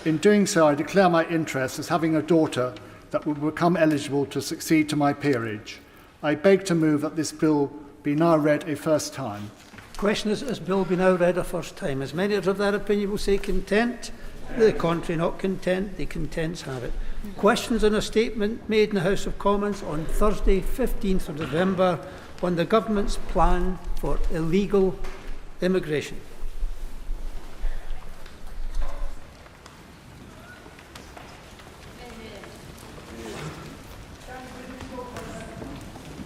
In doing so, I declare my interest as having a daughter that will become eligible to succeed to my peerage. I beg to move that this bill be now read a first time. Question is, this bill be now read a first time. As many as of that opinion will say content. The contrary not content. The contents have it. Questions on a statement made in the House of Commons on Thursday, 15th of November, on the government's plan for illegal immigration.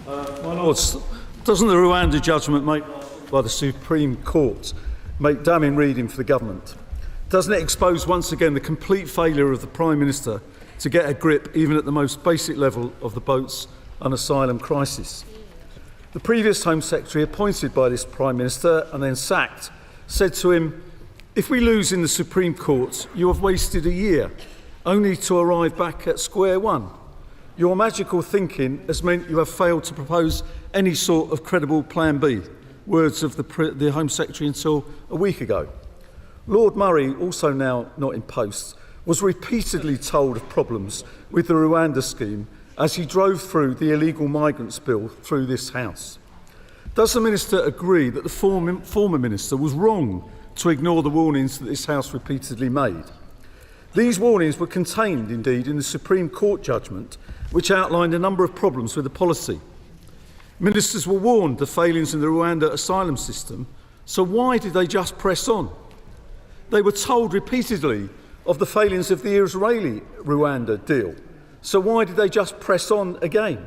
My Lords, doesn't the Rwanda judgment made by the Supreme Court make damning reading for the government? Doesn't it expose once again the complete failure of the Prime Minister to get a grip even at the most basic level of the boats and asylum crisis? The previous Home Secretary appointed by this Prime Minister and then sacked said to him, "If we lose in the Supreme Court, you have wasted a year, only to arrive back at square one. Your magical thinking has meant you have failed to propose any sort of credible plan B," words of the Home Secretary until a week ago. Lord Murray, also now not in post, was repeatedly told of problems with the Rwanda scheme as he drove through the illegal migrants bill through this House. Does the Minister agree that the former Minister was wrong to ignore the warnings that this House repeatedly made? These warnings were contained, indeed, in the Supreme Court judgment, which outlined a number of problems with the policy. Ministers were warned of failings in the Rwanda asylum system, so why did they just press on? They were told repeatedly of the failings of the Israeli-Rwanda deal, so why did they just press on again?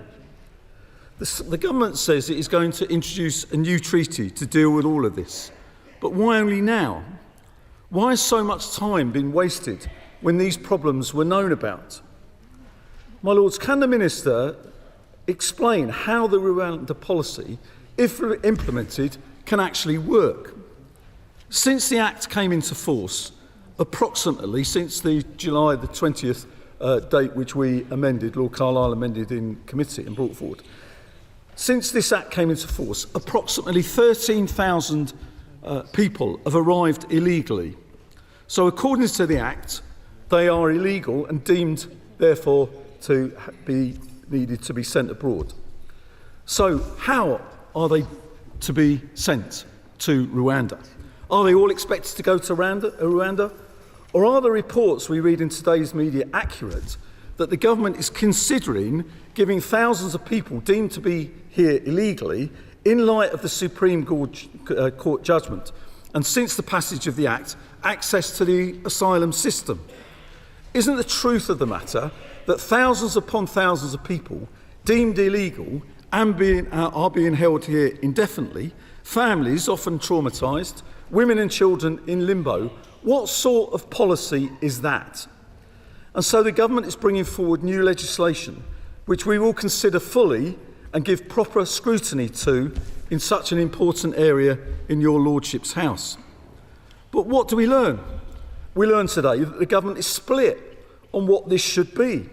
The government says it is going to introduce a new treaty to deal with all of this, but why only now? Why has so much time been wasted when these problems were known about? My Lords, can the Minister explain how the Rwanda policy, if implemented, can actually work? Since the Act came into force, approximately since the July the 20th date which we amended, Lord Carlisle amended in committee and brought forward, since this Act came into force, approximately 13,000 people have arrived illegally. So according to the Act, they are illegal and deemed, therefore, to be needed to be sent abroad. So how are they to be sent to Rwanda? Are they all expected to go to Rwanda? Or are the reports we read in today's media accurate that the government is considering giving thousands of people deemed to be here illegally, in light of the Supreme Court judgment, and since the passage of the Act, access to the asylum system? Isn't the truth of the matter that thousands upon thousands of people deemed illegal and are being held here indefinitely, families often traumatised, women and children in limbo? What sort of policy is that? And so the government is bringing forward new legislation, which we will consider fully and give proper scrutiny to in such an important area in your Lordship's House. But what do we learn? We learn today that the government is split on what this should be.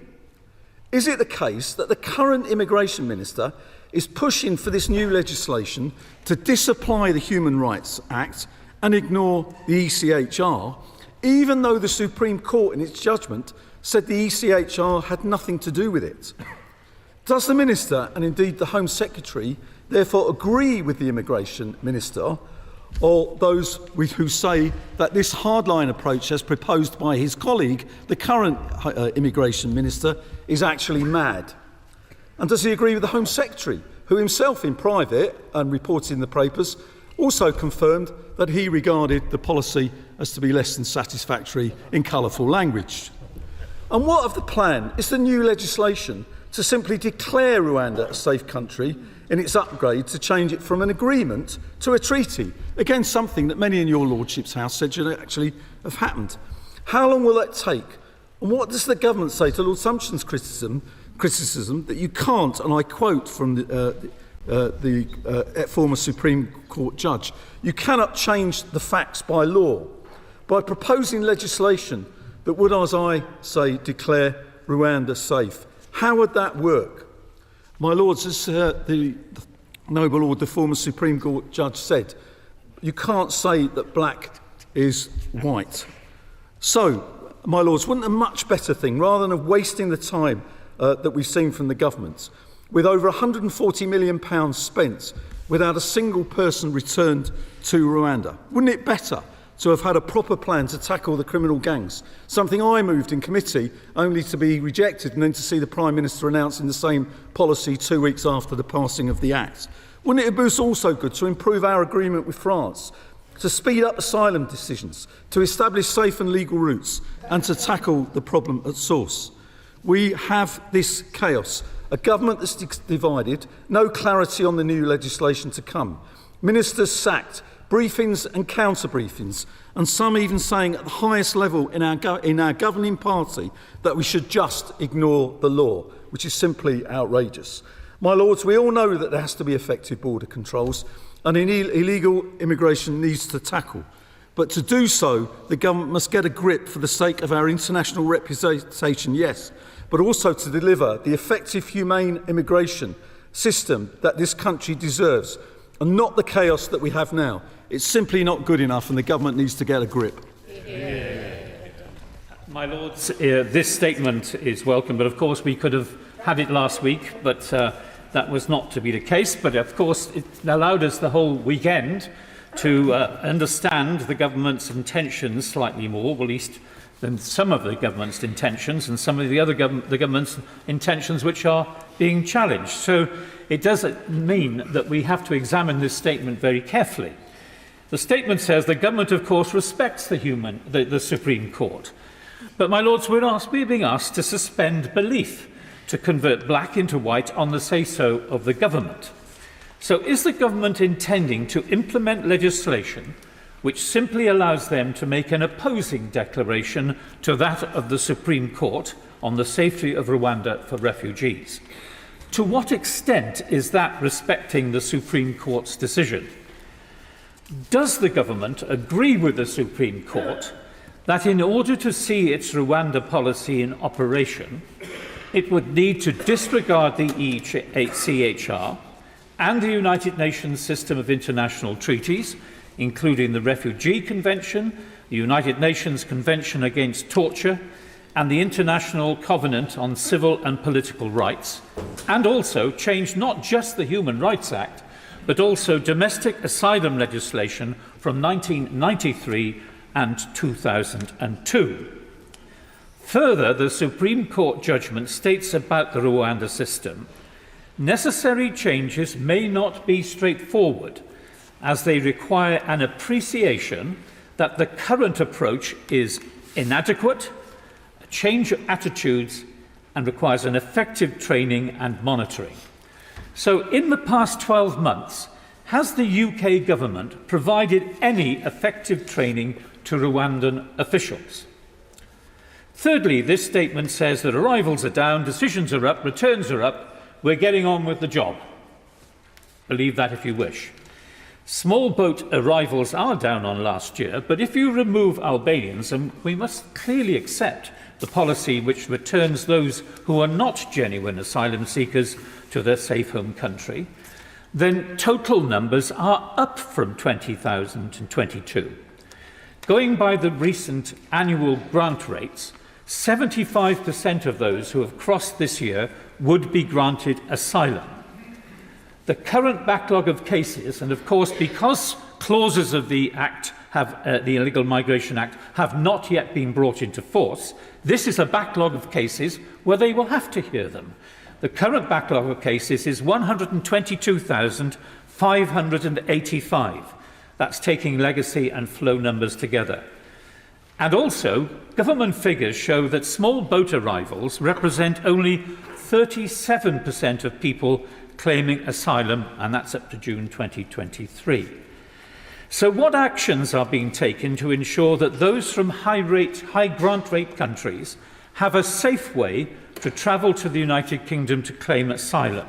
Is it the case that the current Immigration Minister is pushing for this new legislation to disapply the Human Rights Act and ignore the ECHR, even though the Supreme Court in its judgment said the ECHR had nothing to do with it? Does the Minister, and indeed the Home Secretary, therefore agree with the Immigration Minister, or those who say that this hardline approach as proposed by his colleague, the current Immigration Minister, is actually mad? And does he agree with the Home Secretary, who himself in private and reported in the papers also confirmed that he regarded the policy as to be less than satisfactory in colourful language? And what of the plan? Is the new legislation to simply declare Rwanda a safe country in its upgrade to change it from an agreement to a treaty? Again, something that many in your Lordship's House said should actually have happened. How long will that take? And what does the government say to Lord Sumption's criticism that you can't, and I quote from the former Supreme Court judge, you cannot change the facts by law by proposing legislation that would, as I say, declare Rwanda safe? How would that work? My Lords, as the Noble Lord, the former Supreme Court judge said, you can't say that black is white. So, my Lords, wouldn't a much better thing, rather than wasting the time that we've seen from the government, with over £140 million spent without a single person returned to Rwanda, wouldn't it better to have had a proper plan to tackle the criminal gangs, something I moved in committee only to be rejected and then to see the Prime Minister announcing the same policy 2 weeks after the passing of the Act? Wouldn't it be also good to improve our agreement with France, to speed up asylum decisions, to establish safe and legal routes, and to tackle the problem at source? We have this chaos, a government that's divided, no clarity on the new legislation to come, ministers sacked, briefings and counter-briefings, and some even saying at the highest level in our governing party that we should just ignore the law, which is simply outrageous. My Lords, we all know that there has to be effective border controls and illegal immigration needs to tackle. But to do so, the government must get a grip for the sake of our international reputation, yes, but also to deliver the effective, humane immigration system that this country deserves, and not the chaos that we have now. It's simply not good enough, and the government needs to get a grip. My Lords, this statement is welcome, but of course we could have had it last week, but that was not to be the case. But of course it allowed us the whole weekend to understand the government's intentions slightly more, or at least than some of the government's intentions and some of the other the government's intentions which are being challenged. So it does mean that we have to examine this statement very carefully. The statement says the government, of course, respects the Supreme Court. But, my lords, we're being asked to suspend belief, to convert black into white on the say-so of the government. So is the government intending to implement legislation which simply allows them to make an opposing declaration to that of the Supreme Court on the safety of Rwanda for refugees? To what extent is that respecting the Supreme Court's decision? Does the government agree with the Supreme Court that in order to see its Rwanda policy in operation, it would need to disregard the ECHR and the United Nations system of international treaties, including the Refugee Convention, the United Nations Convention Against Torture, and the International Covenant on Civil and Political Rights, and also change not just the Human Rights Act, but also domestic asylum legislation from 1993 and 2002. Further, the Supreme Court judgment states about the Rwanda system, necessary changes may not be straightforward, as they require an appreciation that the current approach is inadequate, a change of attitudes, and requires an effective training and monitoring. So, in the past 12 months, has the UK government provided any effective training to Rwandan officials? Thirdly, this statement says that arrivals are down, decisions are up, returns are up, we're getting on with the job. Believe that if you wish. Small boat arrivals are down on last year, but if you remove Albanians, and we must clearly accept the policy which returns those who are not genuine asylum seekers to their safe home country, then total numbers are up from 20,000 in 22. Going by the recent annual grant rates, 75% of those who have crossed this year would be granted asylum. The current backlog of cases, and of course because clauses of the Act the Illegal Migration Act have not yet been brought into force, this is a backlog of cases where they will have to hear them. The current backlog of cases is 122,585. That's taking legacy and flow numbers together. And also, government figures show that small boat arrivals represent only 37% of people claiming asylum, and that's up to June 2023. So what actions are being taken to ensure that those from high grant rate countries have a safe way to travel to the United Kingdom to claim asylum?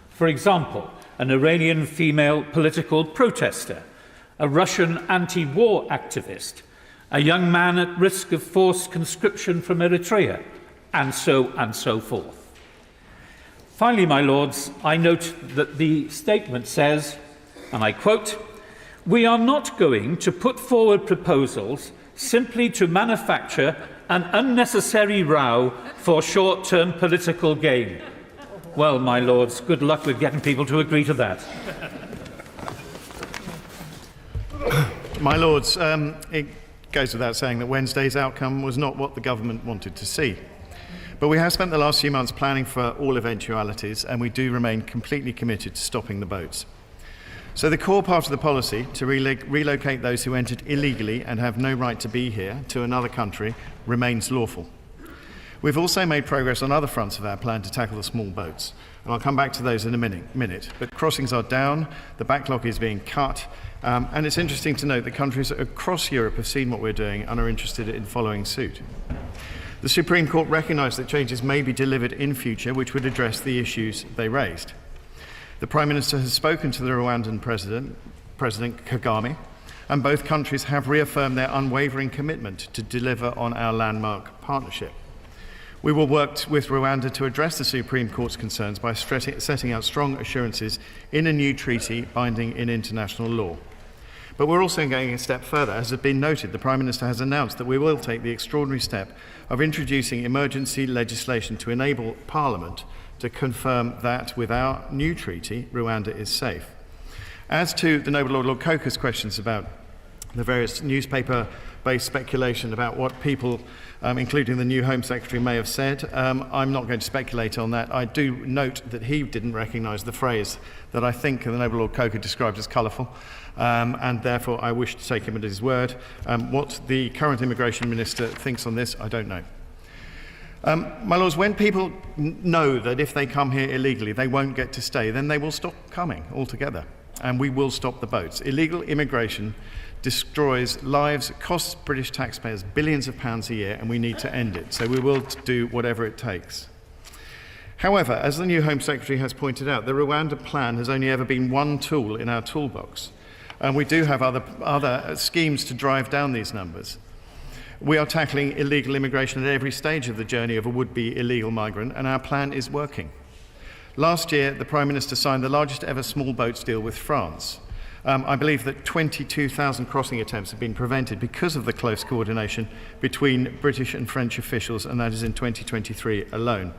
For example, an Iranian female political protester, a Russian anti-war activist, a young man at risk of forced conscription from Eritrea, and so forth. Finally, my lords, I note that the statement says, and I quote, "We are not going to put forward proposals simply to manufacture an unnecessary row for short-term political gain." Well, my lords, good luck with getting people to agree to that. My lords, it goes without saying that Wednesday's outcome was not what the government wanted to see. But we have spent the last few months planning for all eventualities, and we do remain completely committed to stopping the boats. So the core part of the policy, to relocate those who entered illegally and have no right to be here to another country, remains lawful. We've also made progress on other fronts of our plan to tackle the small boats, and I'll come back to those in a minute. But crossings are down, the backlog is being cut, and it's interesting to note that countries across Europe have seen what we're doing and are interested in following suit. The Supreme Court recognised that changes may be delivered in future which would address the issues they raised. The Prime Minister has spoken to the Rwandan President Kagame, and both countries have reaffirmed their unwavering commitment to deliver on our landmark partnership. We will work with Rwanda to address the Supreme Court's concerns by setting out strong assurances in a new treaty binding in international law. But we're also going a step further. As has been noted, the Prime Minister has announced that we will take the extraordinary step of introducing emergency legislation to enable Parliament to confirm that with our new treaty, Rwanda is safe. As to the Noble Lord Koka's questions about the various newspaper-based speculation about what people, including the new Home Secretary, may have said. I'm not going to speculate on that. I do note that he didn't recognise the phrase that I think the Noble Lord Coker described as colourful, and therefore I wish to take him at his word. What the current Immigration Minister thinks on this, I don't know. My Lords, when people know that if they come here illegally they won't get to stay, then they will stop coming altogether, and we will stop the boats. Illegal immigration destroys lives, it costs British taxpayers billions of pounds a year, and we need to end it. So we will do whatever it takes. However, as the new Home Secretary has pointed out, the Rwanda plan has only ever been one tool in our toolbox, and we do have other schemes to drive down these numbers. We are tackling illegal immigration at every stage of the journey of a would-be illegal migrant, and our plan is working. Last year, the Prime Minister signed the largest ever small boats deal with France. I believe that 22,000 crossing attempts have been prevented because of the close coordination between British and French officials, and that is in 2023 alone.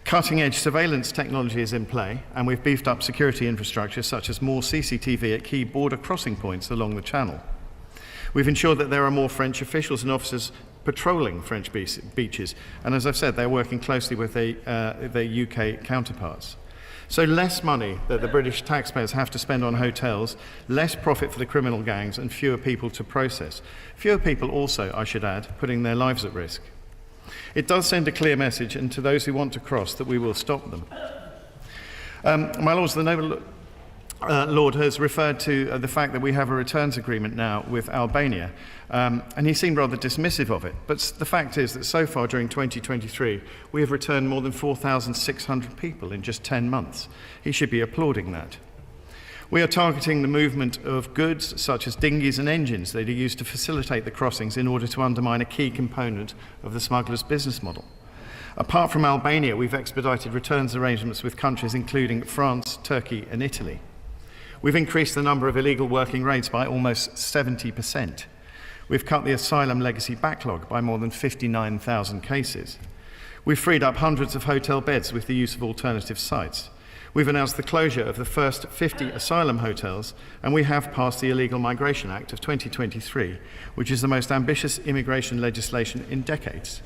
Cutting-edge surveillance technology is in play, and we've beefed up security infrastructure such as more CCTV at key border crossing points along the Channel. We've ensured that there are more French officials and officers patrolling French beaches, and as I've said, they're working closely with their UK counterparts. So less money that the British taxpayers have to spend on hotels, less profit for the criminal gangs, and fewer people to process. Fewer people also, I should add, putting their lives at risk. It does send a clear message, and to those who want to cross, that we will stop them. My Lords, the Noble Lord has referred to the fact that we have a returns agreement now with Albania, and he seemed rather dismissive of it. But the fact is that so far during 2023, we have returned more than 4,600 people in just 10 months. He should be applauding that. We are targeting the movement of goods such as dinghies and engines that are used to facilitate the crossings in order to undermine a key component of the smugglers' business model. Apart from Albania, we've expedited returns arrangements with countries including France, Turkey and Italy. We've increased the number of illegal working raids by almost 70%. We've cut the asylum legacy backlog by more than 59,000 cases. We've freed up hundreds of hotel beds with the use of alternative sites. We've announced the closure of the first 50 asylum hotels, and we have passed the Illegal Migration Act of 2023, which is the most ambitious immigration legislation in decades.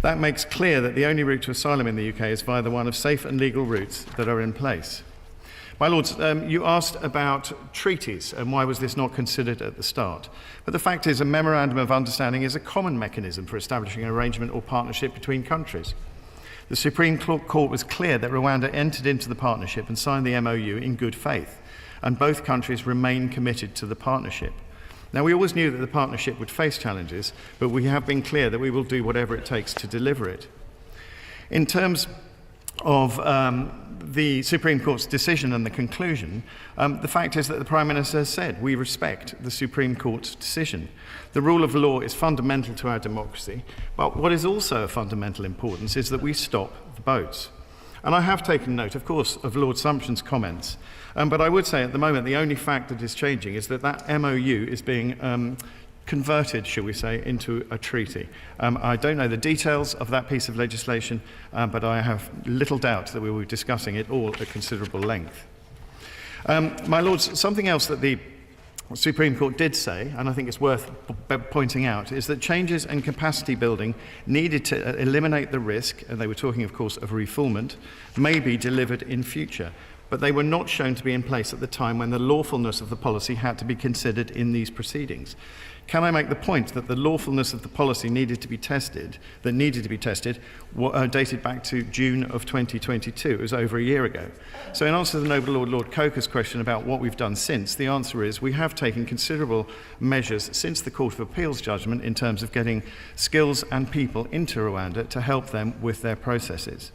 That makes clear that the only route to asylum in the UK is via the one of safe and legal routes that are in place. My Lords, you asked about treaties and why was this not considered at the start. But the fact is a memorandum of understanding is a common mechanism for establishing an arrangement or partnership between countries. The Supreme Court was clear that Rwanda entered into the partnership and signed the MOU in good faith, and both countries remain committed to the partnership. Now, we always knew that the partnership would face challenges, but we have been clear that we will do whatever it takes to deliver it. In terms of the Supreme Court's decision and the conclusion, the fact is that the Prime Minister has said we respect the Supreme Court's decision. The rule of law is fundamental to our democracy, but what is also of fundamental importance is that we stop the boats. And I have taken note, of course, of Lord Sumption's comments, but I would say at the moment the only fact that is changing is that that MOU is being converted, shall we say, into a treaty. I don't know the details of that piece of legislation, but I have little doubt that we will be discussing it all at considerable length. My Lords, something else that the Supreme Court did say, and I think it's worth pointing out, is that changes in capacity building needed to eliminate the risk, and they were talking, of course, of refoulement, may be delivered in future. But they were not shown to be in place at the time when the lawfulness of the policy had to be considered in these proceedings. Can I make the point that the lawfulness of the policy dated back to June of 2022? It was over a year ago. So in answer to the Noble Lord Coker's question about what we've done since, the answer is we have taken considerable measures since the Court of Appeal's judgment in terms of getting skills and people into Rwanda to help them with their processes.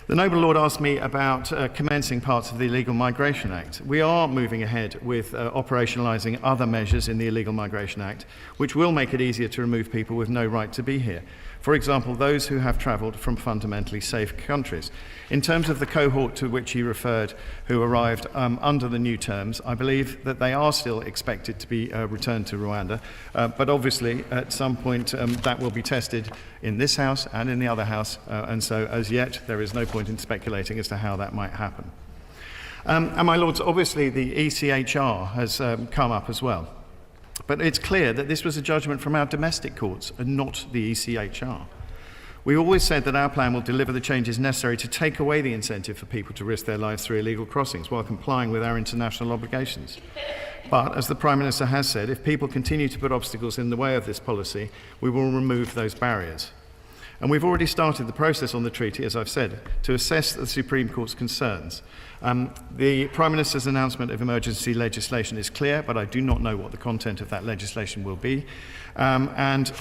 The Noble Lord asked me about commencing parts of the Illegal Migration Act. We are moving ahead with operationalising other measures in the Illegal Migration Act, which will make it easier to remove people with no right to be here. For example, those who have travelled from fundamentally safe countries. In terms of the cohort to which he referred, who arrived under the new terms, I believe that they are still expected to be returned to Rwanda, but obviously at some point that will be tested in this House and in the other House, and so as yet there is no point in speculating as to how that might happen. And my Lords, obviously the ECHR has come up as well. But it's clear that this was a judgment from our domestic courts and not the ECHR. We always said that our plan will deliver the changes necessary to take away the incentive for people to risk their lives through illegal crossings while complying with our international obligations. But, as the Prime Minister has said, if people continue to put obstacles in the way of this policy, we will remove those barriers. And we've already started the process on the treaty, as I've said, to assess the Supreme Court's concerns. The Prime Minister's announcement of emergency legislation is clear, but I do not know what the content of that legislation will be. And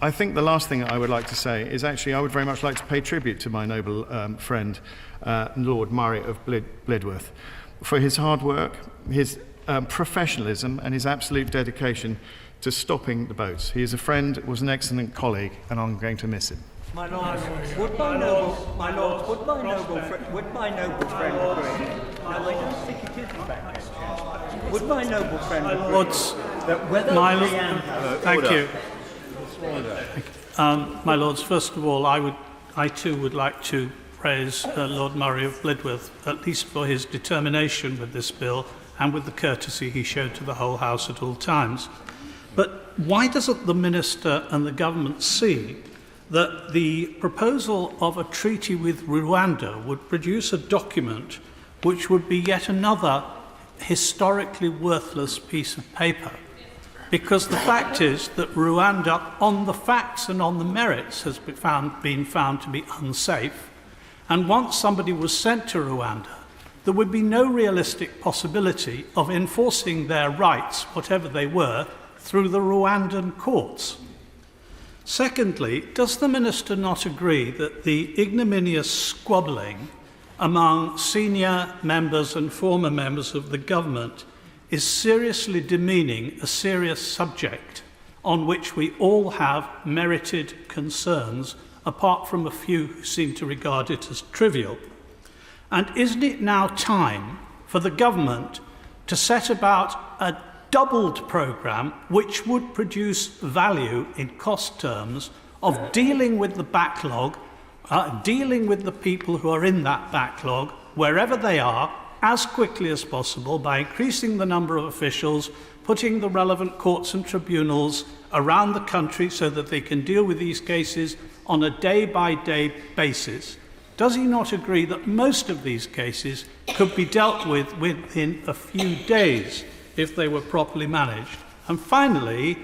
I think the last thing I would like to say is actually I would very much like to pay tribute to my noble friend, Lord Murray of Blidworth, for his hard work, his professionalism and his absolute dedication to stopping the boats. He is a friend, was an excellent colleague, and I'm going to miss him. My lords, would my noble friend agree? Now, I don't think it is about this, Chair. Would my noble friend agree that whether Thank you. My lords, first of all, I too would like to praise Lord Murray of Blidworth, at least for his determination with this bill and with the courtesy he showed to the whole House at all times. But why doesn't the Minister and the government see that the proposal of a treaty with Rwanda would produce a document which would be yet another historically worthless piece of paper? Because the fact is that Rwanda, on the facts and on the merits, has been found to be unsafe. And once somebody was sent to Rwanda, there would be no realistic possibility of enforcing their rights, whatever they were, through the Rwandan courts. Secondly, does the Minister not agree that the ignominious squabbling among senior members and former members of the government is seriously demeaning a serious subject on which we all have merited concerns, apart from a few who seem to regard it as trivial? And isn't it now time for the government to set about a doubled programme which would produce value in cost terms of dealing with the backlog, dealing with the people who are in that backlog, wherever they are, as quickly as possible by increasing the number of officials, putting the relevant courts and tribunals around the country so that they can deal with these cases on a day-by-day basis? Does he not agree that most of these cases could be dealt with within a few days if they were properly managed? And finally,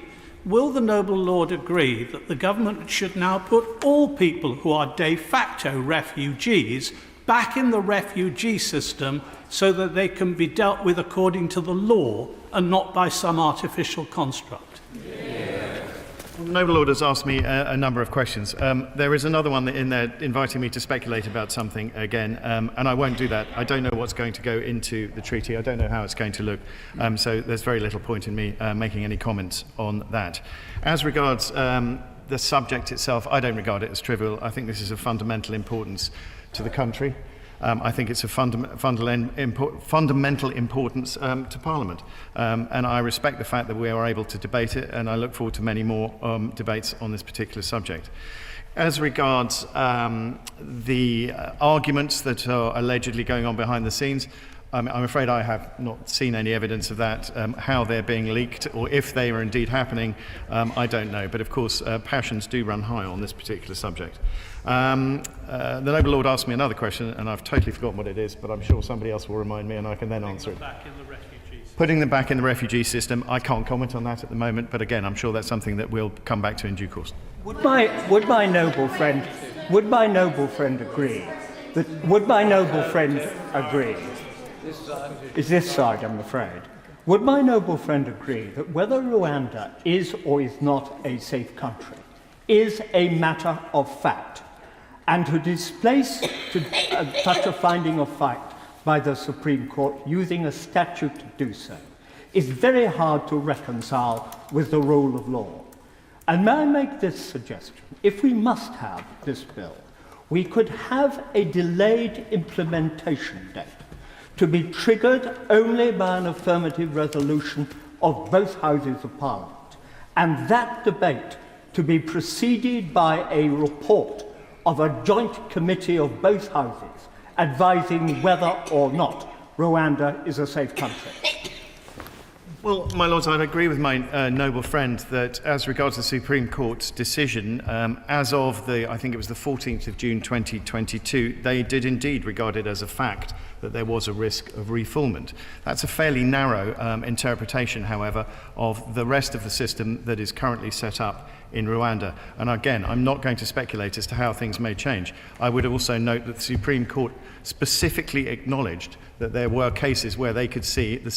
will the noble lord agree that the government should now put all people who are de facto refugees back in the refugee system so that they can be dealt with according to the law and not by some artificial construct? The noble lord has asked me a number of questions. There is another one in there inviting me to speculate about something again, and I won't do that. I don't know what's going to go into the treaty. I don't know how it's going to look, so there's very little point in me making any comments on that. As regards the subject itself, I don't regard it as trivial. I think this is of fundamental importance to the country. I think it's of fundamental importance to Parliament. And I respect the fact that we are able to debate it, and I look forward to many more debates on this particular subject. As regards the arguments that are allegedly going on behind the scenes, I'm afraid I have not seen any evidence of that. How they're being leaked, or if they are indeed happening, I don't know. But of course, passions do run high on this particular subject. The noble lord asked me another question, and I've totally forgotten what it is, but I'm sure somebody else will remind me, and I can then answer it. Putting them back in the refugee system, I can't comment on that at the moment, but again, I'm sure that's something that we'll come back to in due course. Would my noble friend agree that is this side, I'm afraid. Would my noble friend agree that whether Rwanda is or is not a safe country is a matter of fact, and to displace such a finding of fact by the Supreme Court using a statute to do so is very hard to reconcile with the rule of law? And may I make this suggestion? If we must have this bill, we could have a delayed implementation date to be triggered only by an affirmative resolution of both Houses of Parliament, and that debate to be preceded by a report of a joint committee of both Houses advising whether or not Rwanda is a safe country. Well, my lords, I'd agree with my noble friend that as regards the Supreme Court's decision, as of I think it was the 14th of June 2022, they did indeed regard it as a fact that there was a risk of refoulement. That's a fairly narrow interpretation, however, of the rest of the system that is currently set up in Rwanda. And again, I'm not going to speculate as to how things may change. I would also note that the Supreme Court specifically acknowledged that there were cases where they could see the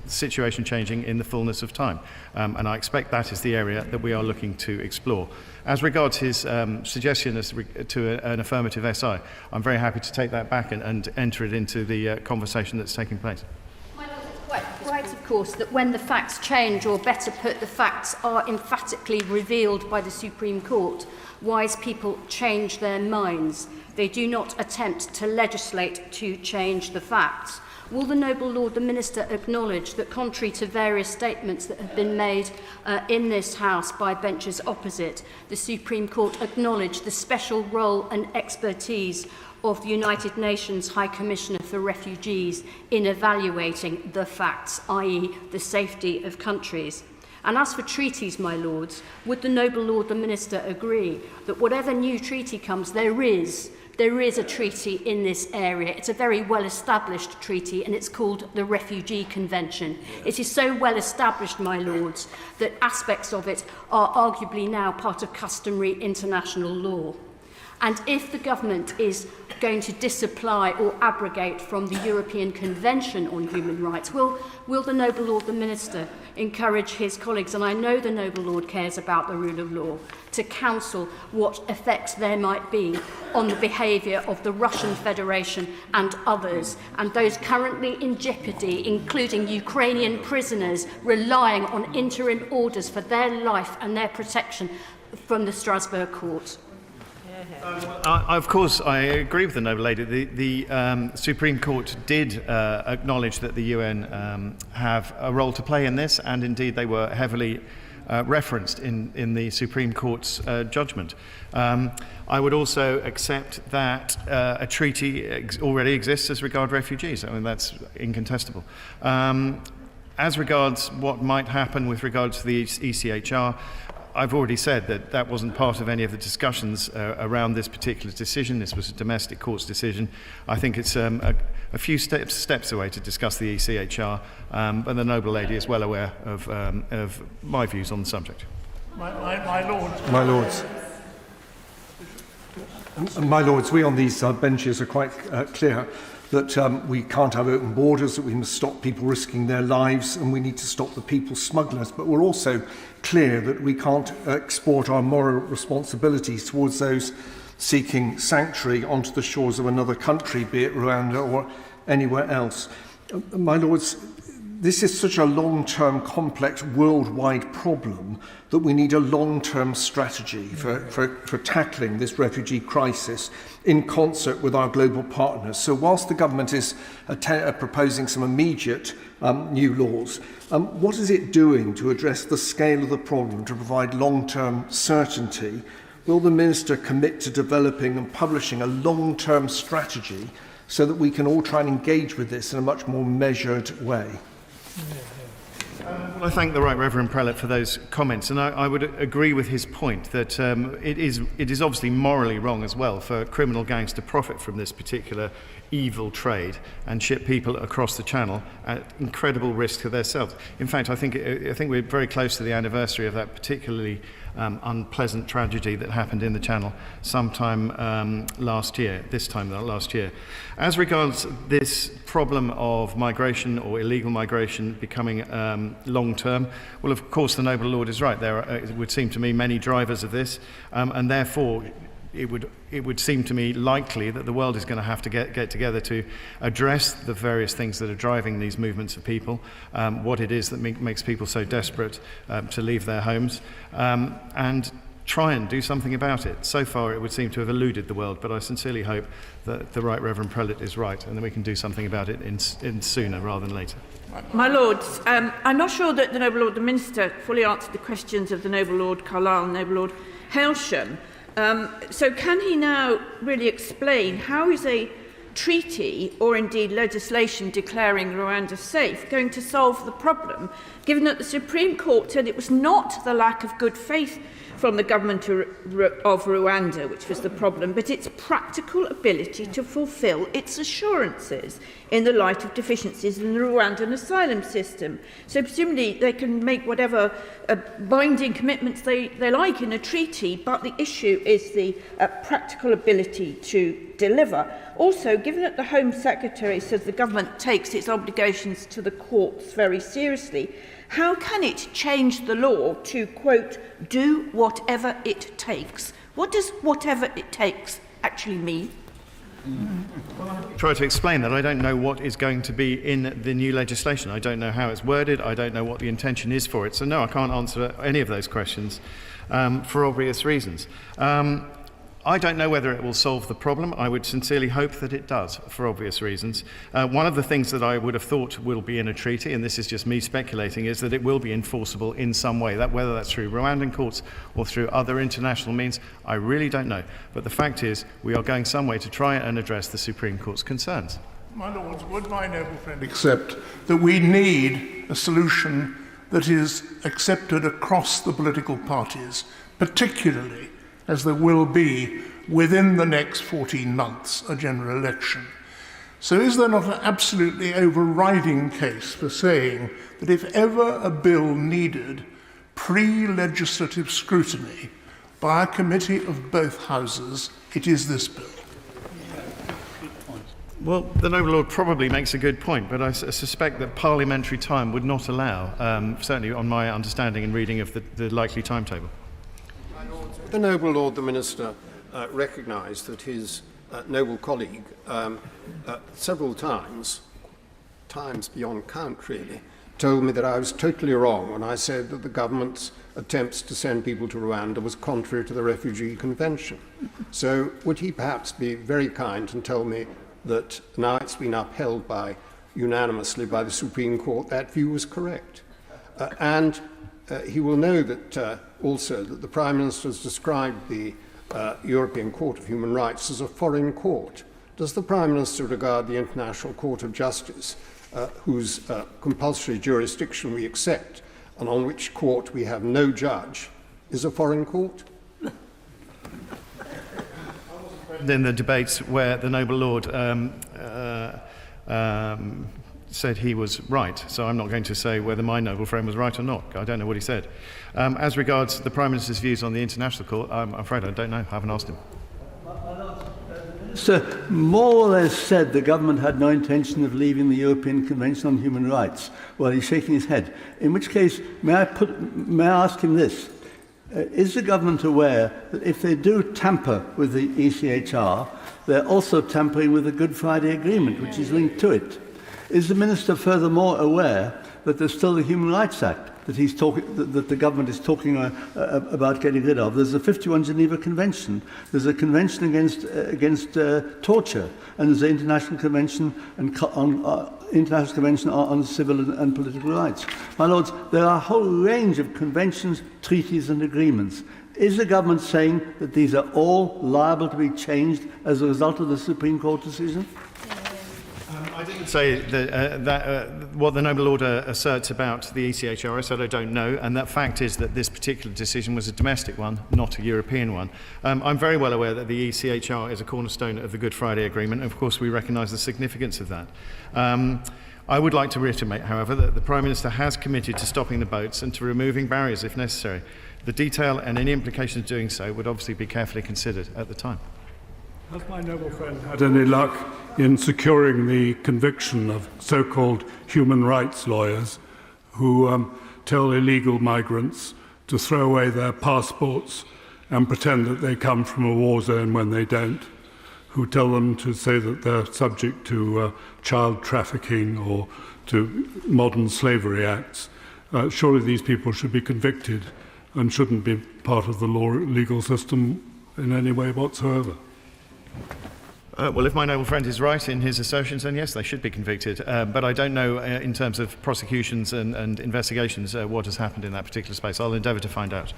situation changing in the fullness of time. And I expect that is the area that we are looking to explore. As regards his suggestion to an affirmative SI, I'm very happy to take that back and enter it into the conversation that's taking place. Right, of course, that when the facts change, or better put, the facts are emphatically revealed by the Supreme Court, wise people change their minds. They do not attempt to legislate to change the facts. Will the noble Lord the Minister acknowledge that, contrary to various statements that have been made in this House by benches opposite, the Supreme Court acknowledged the special role and expertise of the United Nations High Commissioner for Refugees in evaluating the facts, i.e. the safety of countries? And as for treaties, my lords, would the noble Lord the Minister agree that whatever new treaty comes, there is a treaty in this area. It's a very well-established treaty, and it's called the Refugee Convention. It is so well-established, my lords, that aspects of it are arguably now part of customary international law. And if the government is going to disapply or abrogate from the European Convention on Human Rights, will the noble Lord the Minister encourage his colleagues, and I know the noble Lord cares about the rule of law, to counsel what effects there might be on the behaviour of the Russian Federation and others, and those currently in jeopardy, including Ukrainian prisoners relying on interim orders for their life and their protection from the Strasbourg Court? Of course, I agree with the noble lady. The Supreme Court did acknowledge that the UN have a role to play in this, and indeed they were heavily referenced in the Supreme Court's judgment. I would also accept that a treaty already exists as regards refugees. I mean, that's incontestable. As regards what might happen with regards to the ECHR, I've already said that that wasn't part of any of the discussions around this particular decision. This was a domestic court's decision. I think it's a few steps away to discuss the ECHR, but the noble lady is well aware of my views on the subject. My lords, we on these benches are quite clear that we can't have open borders, that we must stop people risking their lives, and we need to stop the people smugglers. But we're also clear that we can't export our moral responsibilities towards those seeking sanctuary onto the shores of another country, be it Rwanda or anywhere else. My lords, this is such a long-term, complex, worldwide problem that we need a long-term strategy for tackling this refugee crisis in concert with our global partners. So whilst the government is proposing some immediate new laws, what is it doing to address the scale of the problem, to provide long-term certainty? Will the Minister commit to developing and publishing a long-term strategy so that we can all try and engage with this in a much more measured way? Well, I thank the Right Reverend Prelate for those comments, and I would agree with his point that it is obviously morally wrong as well for criminal gangs to profit from this particular evil trade and ship people across the Channel at incredible risk to themselves. In fact, I think we're very close to the anniversary of that particularly unpleasant tragedy that happened in the Channel sometime last year. As regards this problem of migration or illegal migration becoming long-term, well, of course, the noble Lord is right. There are, it would seem to me, many drivers of this, and therefore it would seem to me likely that the world is going to have to get together to address the various things that are driving these movements of people, what it is that makes people so desperate to leave their homes, and try and do something about it. So far it would seem to have eluded the world, but I sincerely hope that the Right Reverend Prelate is right and that we can do something about it in sooner rather than later. My Lords, I'm not sure that the Noble Lord the Minister fully answered the questions of the Noble Lord Carlisle and Noble Lord Hailsham. So can he now really explain how is a treaty or indeed legislation declaring Rwanda safe going to solve the problem, given that the Supreme Court said it was not the lack of good faith from the government of Rwanda which was the problem, but its practical ability to fulfil its assurances in the light of deficiencies in the Rwandan asylum system. So presumably they can make whatever binding commitments they like in a treaty, but the issue is the practical ability to deliver. Also, given that the Home Secretary says the government takes its obligations to the courts very seriously, how can it change the law to, quote, do whatever it takes? What does whatever it takes actually mean? Try to explain that. I don't know what is going to be in the new legislation. I don't know how it's worded. I don't know what the intention is for it. So no, I can't answer any of those questions for obvious reasons. I don't know whether it will solve the problem. I would sincerely hope that it does, for obvious reasons. One of the things that I would have thought will be in a treaty, and this is just me speculating, is that it will be enforceable in some way. That whether that's through Rwandan courts or through other international means, I really don't know. But the fact is, we are going some way to try and address the Supreme Court's concerns. My Lords, would my noble friend accept that we need a solution that is accepted across the political parties, particularly as there will be, within the next 14 months, a general election. So is there not an absolutely overriding case for saying that if ever a bill needed pre-legislative scrutiny by a committee of both houses, it is this bill? Well, the noble lord probably makes a good point, but I suspect that parliamentary time would not allow, certainly on my understanding and reading of the likely timetable. The noble Lord the Minister recognised that his noble colleague several times beyond count really, told me that I was totally wrong when I said that the government's attempts to send people to Rwanda was contrary to the Refugee Convention. So would he perhaps be very kind and tell me that now it's been upheld unanimously by the Supreme Court, that view was correct? And he will know that also that the Prime Minister has described the European Court of Human Rights as a foreign court. Does the Prime Minister regard the International Court of Justice, whose compulsory jurisdiction we accept and on which court we have no judge, is a foreign court? In the debates where the noble lord said he was right, so I'm not going to say whether my noble friend was right or not. I don't know what he said. As regards the Prime Minister's views on the International Court, I'm afraid I don't know. I haven't asked him. Sir, more or less said the government had no intention of leaving the European Convention on Human Rights. Well, he's shaking his head. In which case, may I ask him this? Is the government aware that if they do tamper with the ECHR, they're also tampering with the Good Friday Agreement, which is linked to it? Is the Minister furthermore aware that there's still the Human Rights Act that the government is talking about getting rid of? There's the 51 Geneva Convention. There's a convention against torture, and there's the International Convention on Civil and Political Rights. My Lords, there are a whole range of conventions, treaties and agreements. Is the government saying that these are all liable to be changed as a result of the Supreme Court decision? I didn't say that what the noble lord asserts about the ECHR. I said I don't know, and that fact is that this particular decision was a domestic one, not a European one. I'm very well aware that the ECHR is a cornerstone of the Good Friday Agreement, and of course we recognise the significance of that. I would like to reiterate, however, that the Prime Minister has committed to stopping the boats and to removing barriers if necessary. The detail and any implications of doing so would obviously be carefully considered at the time. Has my noble friend had any luck in securing the conviction of so-called human rights lawyers who tell illegal migrants to throw away their passports and pretend that they come from a war zone when they don't, who tell them to say that they're subject to child trafficking or to modern slavery acts? Surely these people should be convicted and shouldn't be part of the legal system in any way whatsoever. Well, if my noble friend is right in his assertions, then yes, they should be convicted. But I don't know, in terms of prosecutions and investigations, what has happened in that particular space. I'll endeavour to find out.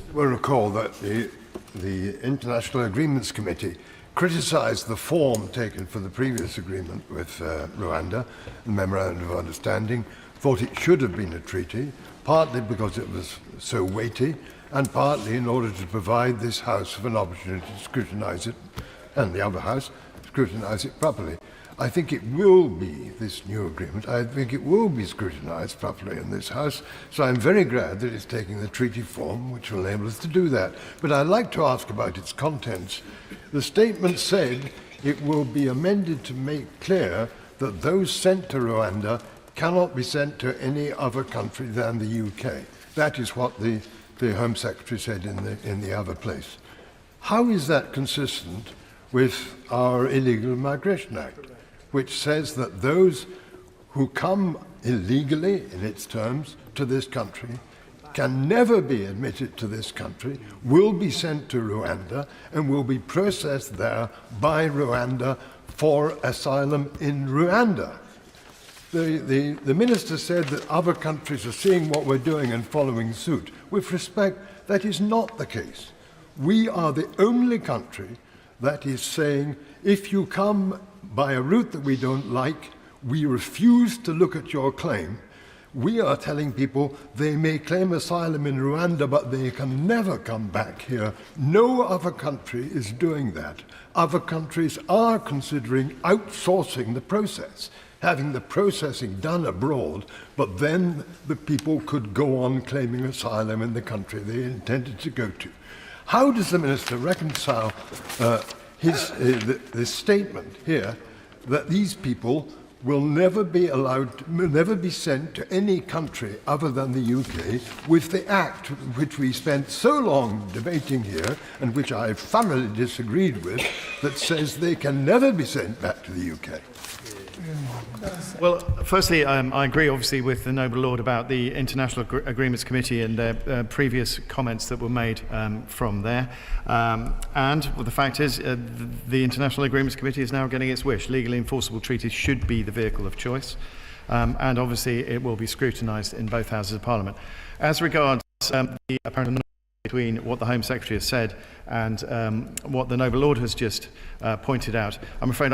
You will recall that the International Agreements Committee criticised the form taken for the previous agreement with Rwanda, the Memorandum of Understanding, thought it should have been a treaty, partly because it was so weighty, and partly in order to provide this House with an opportunity to scrutinise it, and the other House, scrutinise it properly. I think it will be, this new agreement, I think it will be scrutinised properly in this House, so I'm very glad that it's taking the treaty form, which will enable us to do that. But I'd like to ask about its contents. The statement said it will be amended to make clear that those sent to Rwanda cannot be sent to any other country than the UK. That is what the Home Secretary said in the other place. How is that consistent with our Illegal Migration Act, which says that those who come illegally, in its terms, to this country can never be admitted to this country, will be sent to Rwanda, and will be processed there by Rwanda for asylum in Rwanda? The Minister said that other countries are seeing what we're doing and following suit. With respect, that is not the case. We are the only country that is saying, if you come by a route that we don't like, we refuse to look at your claim. We are telling people they may claim asylum in Rwanda, but they can never come back here. No other country is doing that. Other countries are considering outsourcing the process, having the processing done abroad, but then the people could go on claiming asylum in the country they intended to go to. How does the Minister reconcile this statement here that these people will never be never be sent to any country other than the UK, with the Act which we spent so long debating here and which I thoroughly disagreed with, that says they can never be sent back to the UK? Well, firstly, I agree, obviously, with the Noble Lord about the International Agreements Committee and their previous comments that were made from there. And well, the fact is, the International Agreements Committee is now getting its wish. Legally enforceable treaties should be the vehicle of choice. And obviously, it will be scrutinised in both Houses of Parliament. As regards the apparent anomaly between what the Home Secretary has said and what the Noble Lord has just pointed out, I'm afraid,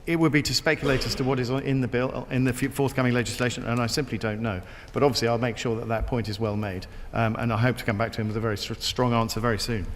it would be to speculate as to what is in the bill, in the forthcoming legislation, and I simply don't know. But obviously, I'll make sure that that point is well made, and I hope to come back to him with a very strong answer very soon.